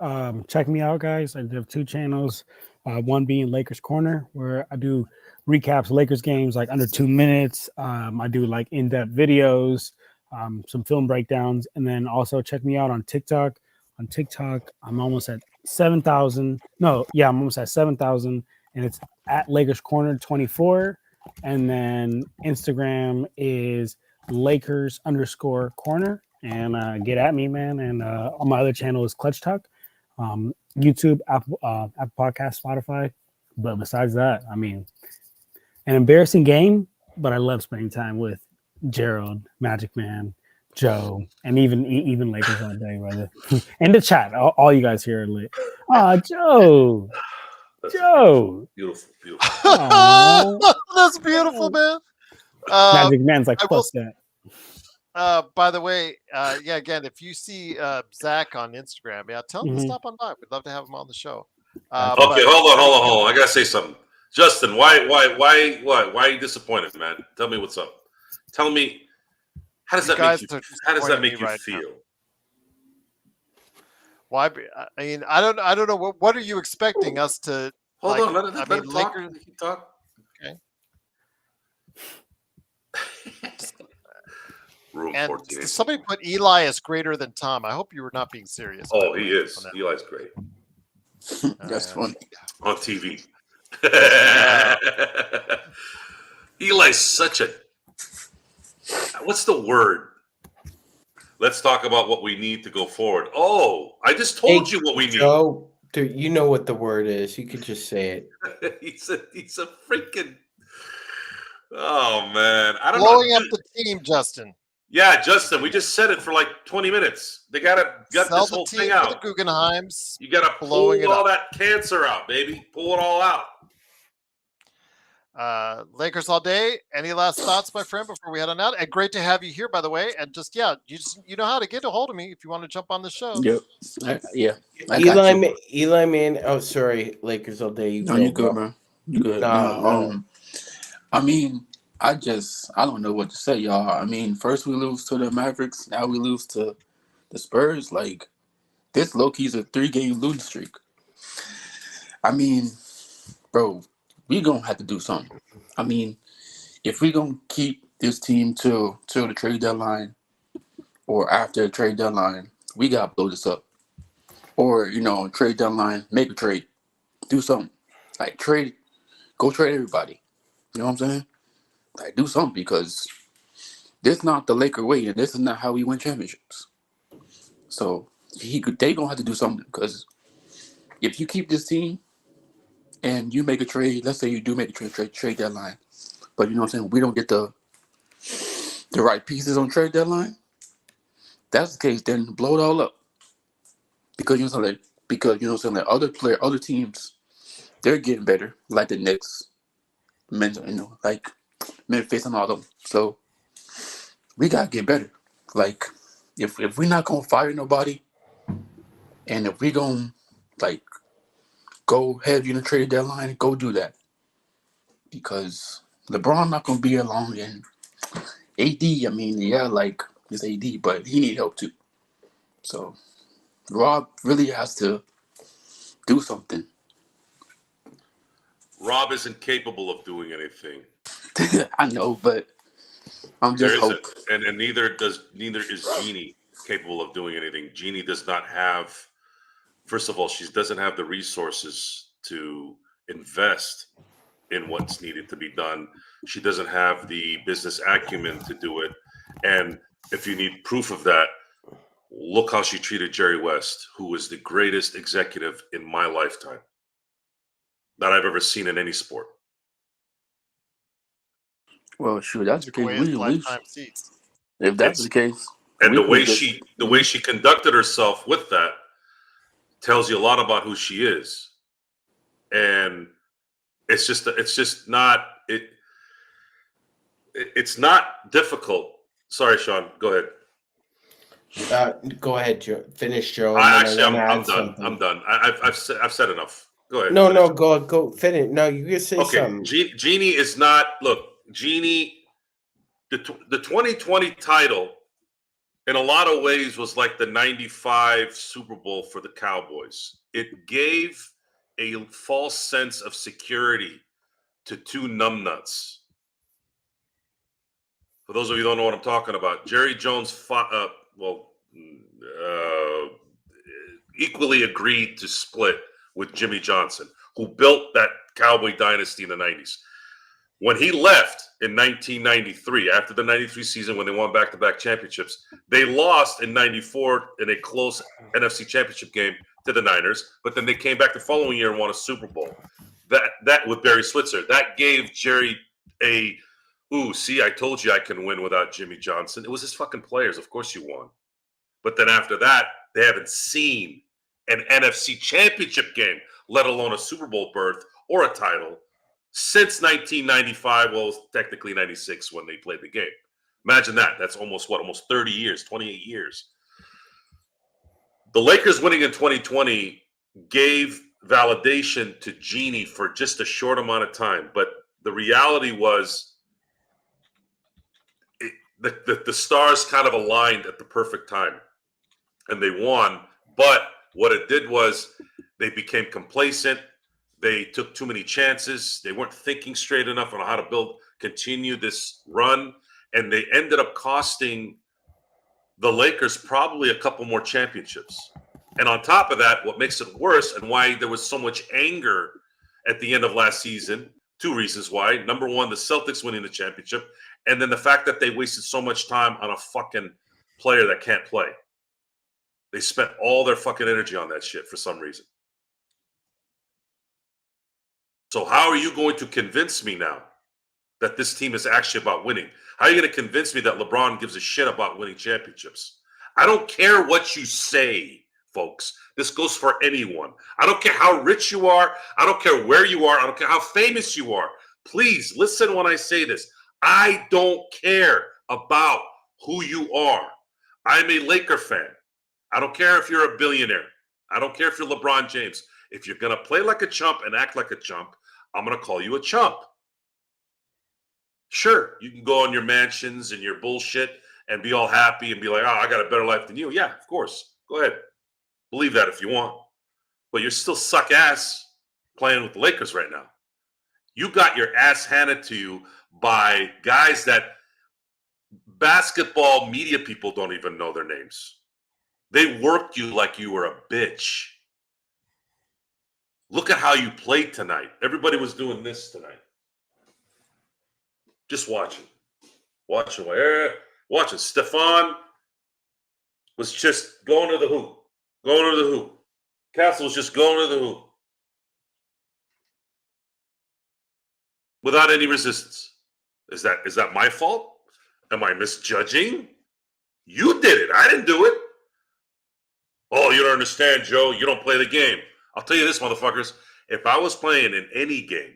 Check me out, guys. I have 2 channels. One being Lakers Corner, where I do recaps Lakers games like under 2 minutes. I do like in-depth videos, some film breakdowns, and then also check me out on TikTok. On TikTok, I'm almost at 7,000. No, yeah, I'm almost at 7,000, and it's at Lakers Corner 24. And then Instagram is Lakers_corner. And get at me, man. And on my other channel is Clutch Talk, YouTube, Apple Podcast, Spotify. But besides that, I mean, an embarrassing game, but I love spending time with Gerald, Magic Man, Joe, and even Lakers all day, brother. And the chat, all you guys here are lit. Joe. That's Joe. Beautiful. That's beautiful, man. Magic Man's like, fuck that. By the way, yeah, again, if you see Zach on Instagram, yeah, tell him to stop on by. We'd love to have him on the show. Okay, hold on. I gotta say something. Justin, why are you disappointed, man? Tell me what's up. Tell me, how does that make you feel? Why? I mean, I don't know. What are you expecting us to? Hold on, let him talk. Keep talking. Okay. Room and 14. Somebody put Eli as greater than Tom. I hope you were not being serious. Oh, he is. Eli's great. That's funny. On TV. Eli's such a... What's the word? Let's talk about what we need to go forward. Oh, I just told you what we need. Joe, dude, you know what the word is. You could just say it. He's a freaking... Oh, man. I don't Blowing know. Up the team, Justin. Yeah, Justin, we just said it for like 20 minutes. They got this whole thing out. The Guggenheims. You got to pull all that cancer out, baby. Pull it all out. Lakers all day. Any last thoughts, my friend, before we head on out? And great to have you here, by the way. And just, you know how to get a hold of me if you want to jump on the show. Yep. Eli, man. Oh, sorry. Lakers all day. No, you good, bro. You good. I mean, I don't know what to say, y'all. I mean, first we lose to the Mavericks, now we lose to the Spurs. Like, this low-key's a 3-game losing streak. I mean, bro, we gonna have to do something. I mean, if we gonna keep this team till the trade deadline or after the trade deadline, we gotta blow this up. Or, trade deadline, make a trade. Do something. Like, go trade everybody. You know what I'm saying? Like, do something, because this is not the Laker way, and this is not how we win championships. So they gonna have to do something, because if you keep this team and you make a trade, let's say you do make a trade deadline, but you know what I'm saying, we don't get the right pieces on trade deadline. That's the case, then blow it all up. Because other teams, they're getting better, like the Knicks. Like Memphis and all them. So we gotta get better. Like, if we're not gonna fire nobody, and if we gonna go ahead, you know, trade a deadline, go do that. Because LeBron not gonna be here long, and AD, I mean, yeah, like it's AD, but he need help too. So Rob really has to do something. Rob isn't capable of doing anything. I know, but I'm There just isn't, hoping. and neither is Jeannie capable of doing anything. Jeannie does not have. First of all, she doesn't have the resources to invest in what's needed to be done. She doesn't have the business acumen to do it. And if you need proof of that, look how she treated Jerry West, who was the greatest executive in my lifetime that I've ever seen in any sport. Well, sure, that's the case. Away his lifetime seats. If that's the case, And the way just, she conducted herself with that tells you a lot about who she is. And it's not difficult. Sorry, Sean, go ahead. Go ahead, Joe. Finish, Joe. I'm done. I'm done. I've said enough. Go ahead. No, go finish. No, you can say Okay, something. Jeannie is not. Look, Jeannie, the 2020 title, in a lot of ways, was like the '95 Super Bowl for the Cowboys. It gave a false sense of security to two numbnuts. For those of you who don't know what I'm talking about, Jerry Jones equally agreed to split with Jimmy Johnson, who built that Cowboy dynasty in the 90s. When he left in 1993, after the 93 season when they won back-to-back championships, they lost in 94 in a close NFC championship game to the Niners, but then they came back the following year and won a Super Bowl. That with Barry Switzer. That gave Jerry see, I told you I can win without Jimmy Johnson. It was his fucking players. Of course you won. But then after that, they haven't seen an NFC championship game, let alone a Super Bowl berth or a title, since 1995. Well, it was technically 96 when they played the game. Imagine that. That's almost 30 years, 28 years. The Lakers winning in 2020 gave validation to Jeannie for just a short amount of time. But the reality was the stars kind of aligned at the perfect time. And they won. But what it did was they became complacent. They took too many chances. They weren't thinking straight enough on how to continue this run. And they ended up costing the Lakers probably a couple more championships. And on top of that, what makes it worse and why there was so much anger at the end of last season, two reasons why. Number one, the Celtics winning the championship. And then the fact that they wasted so much time on a fucking player that can't play. They spent all their fucking energy on that shit for some reason. So how are you going to convince me now that this team is actually about winning? How are you going to convince me that LeBron gives a shit about winning championships? I don't care what you say, folks. This goes for anyone. I don't care how rich you are. I don't care where you are. I don't care how famous you are. Please listen when I say this. I don't care about who you are. I'm a Laker fan. I don't care if you're a billionaire. I don't care if you're LeBron James. If you're going to play like a chump and act like a chump, I'm going to call you a chump. Sure, you can go on your mansions and your bullshit and be all happy and be like, oh, I got a better life than you. Yeah, of course. Go ahead. Believe that if you want. But you're still suck ass playing with the Lakers right now. You got your ass handed to you by guys that basketball media people don't even know their names. They worked you like you were a bitch. Look at how you played tonight. Everybody was doing this tonight. Just watching. Watching. Stefan was just going to the hoop. Going to the hoop. Castle was just going to the hoop. Without any resistance. Is that my fault? Am I misjudging? You did it. I didn't do it. Oh, you don't understand, Joe. You don't play the game. I'll tell you this, motherfuckers. If I was playing in any game,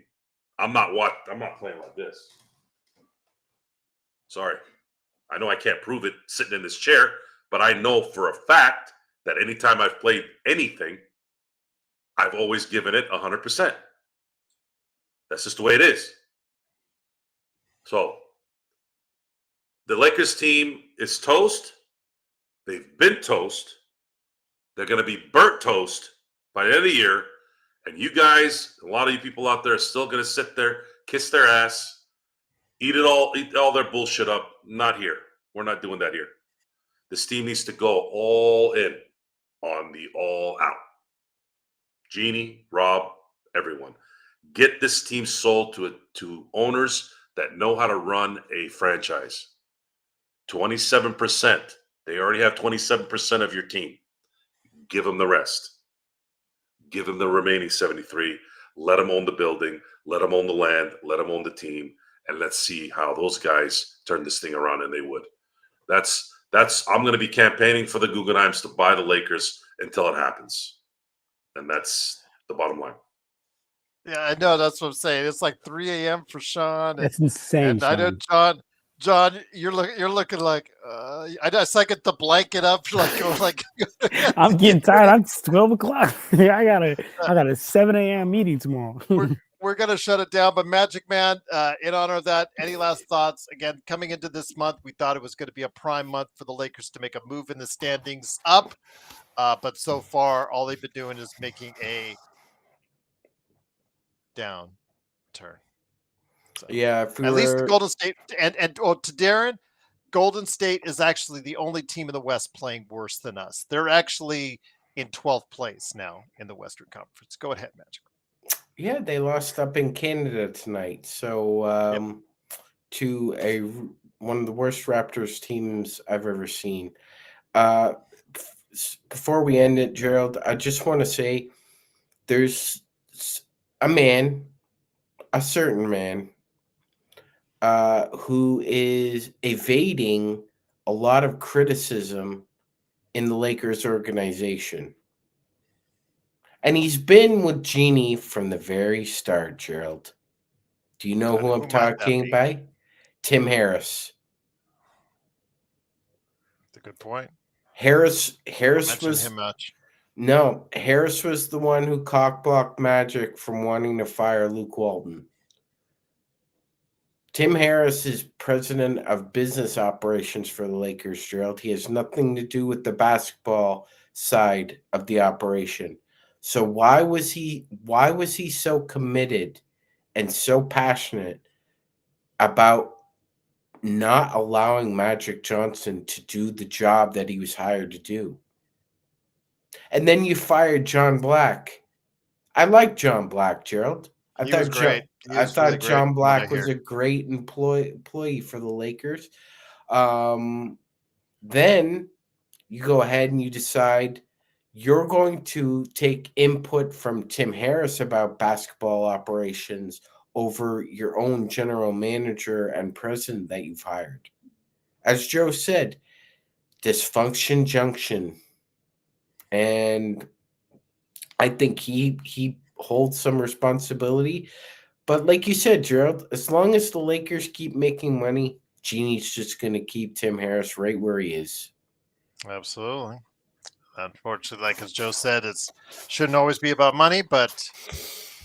I'm not playing like this. Sorry. I know I can't prove it sitting in this chair, but I know for a fact that anytime I've played anything, I've always given it 100%. That's just the way it is. So the Lakers team is toast. They've been toast. They're going to be burnt toast by the end of the year. And you guys, a lot of you people out there are still going to sit there, kiss their ass, eat all their bullshit up. Not here. We're not doing that here. This team needs to go all in on the all out. Jeannie, Rob, everyone. Get this team sold to owners that know how to run a franchise. 27%. They already have 27% of your team. Give them the rest. Give them the remaining 73. Let them own the building. Let them own the land. Let them own the team. And let's see how those guys turn this thing around, and they would. That's. I'm going to be campaigning for the Guggenheims to buy the Lakers until it happens. And that's the bottom line. Yeah, I know. That's what I'm saying. It's like 3 a.m. for Sean. That's insane. And I know, John, you're looking like I second the blanket up like I'm getting tired. It's 12 o'clock. I got a 7 a.m. meeting tomorrow. We're gonna shut it down. But Magic Man, in honor of that, any last thoughts? Again, coming into this month, we thought it was going to be a prime month for the Lakers to make a move in the standings up. But so far, all they've been doing is making a down turn. So, Yeah, at least the Golden State and to Darren, Golden State is actually the only team in the West playing worse than us. They're actually in 12th place now in the Western Conference. Go ahead, Magic. Yeah, they lost up in Canada tonight. So to one of the worst Raptors teams I've ever seen. Before we end it, Gerald, I just want to say there's a certain man, who is evading a lot of criticism in the Lakers organization. And he's been with Jeannie from the very start, Gerald. Do you know who I'm talking about? Tim Harris. That's a good point. Harris was him much. No, Harris was the one who cockblocked Magic from wanting to fire Luke Walton. Tim Harris is president of business operations for the Lakers, Gerald. He has nothing to do with the basketball side of the operation. So why was he so committed and so passionate about not allowing Magic Johnson to do the job that he was hired to do? And then you fired John Black. I like John Black, Gerald. I thought John Black was a great employee for the Lakers. Then you go ahead and you decide you're going to take input from Tim Harris about basketball operations over your own general manager and president that you've hired. As Joe said, dysfunction junction. And I think he holds some responsibility. But like you said, Gerald, as long as the Lakers keep making money, Jeannie's just going to keep Tim Harris right where he is. Absolutely. Unfortunately, like as Joe said, it shouldn't always be about money, but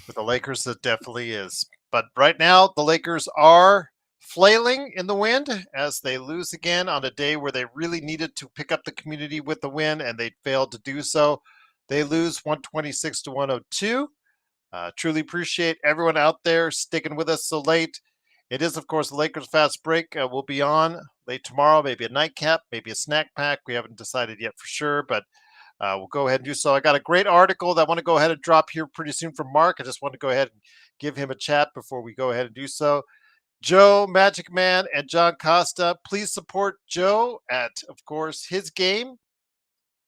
with the Lakers, it definitely is. But right now, the Lakers are flailing in the wind as they lose again on a day where they really needed to pick up the community with the win, and they failed to do so. They lose 126-102. Truly appreciate everyone out there sticking with us so late. It is, of course, the Lakers Fast Break. We'll be on late tomorrow, maybe a nightcap, maybe a snack pack. We haven't decided yet for sure, but we'll go ahead and do so. I got a great article that I want to go ahead and drop here pretty soon from Mark. I just want to go ahead and give him a chat before we go ahead and do so. Joe, Magic Man, and John Costa, please support Joe at, of course, his game.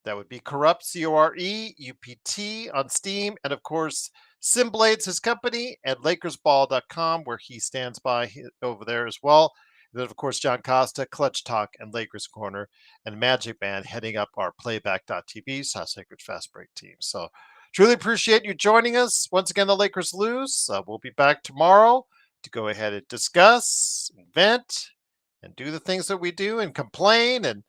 That would be Corrupt, COREUPT on Steam. And, of course, Simblades, his company, at LakersBall.com, where he stands by over there as well. And then, of course, John Costa, Clutch Talk, and Lakers Corner, and Magic Man heading up our playback.tv /Lakers Fast Break team. So truly appreciate you joining us. Once again, the Lakers lose. We'll be back tomorrow to go ahead and discuss, and vent, and do the things that we do and complain and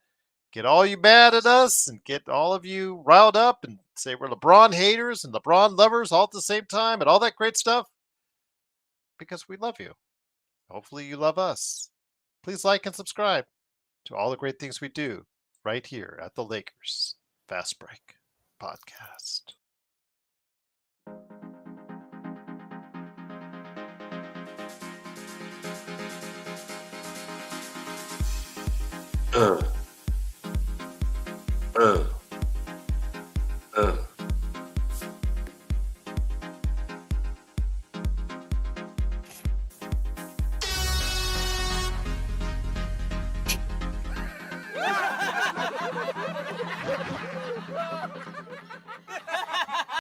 get all you mad at us and get all of you riled up and say we're LeBron haters and LeBron lovers all at the same time and all that great stuff, because we love you. Hopefully you love us. Please like and subscribe to all the great things we do right here at the Lakers Fast Break Podcast. Uh.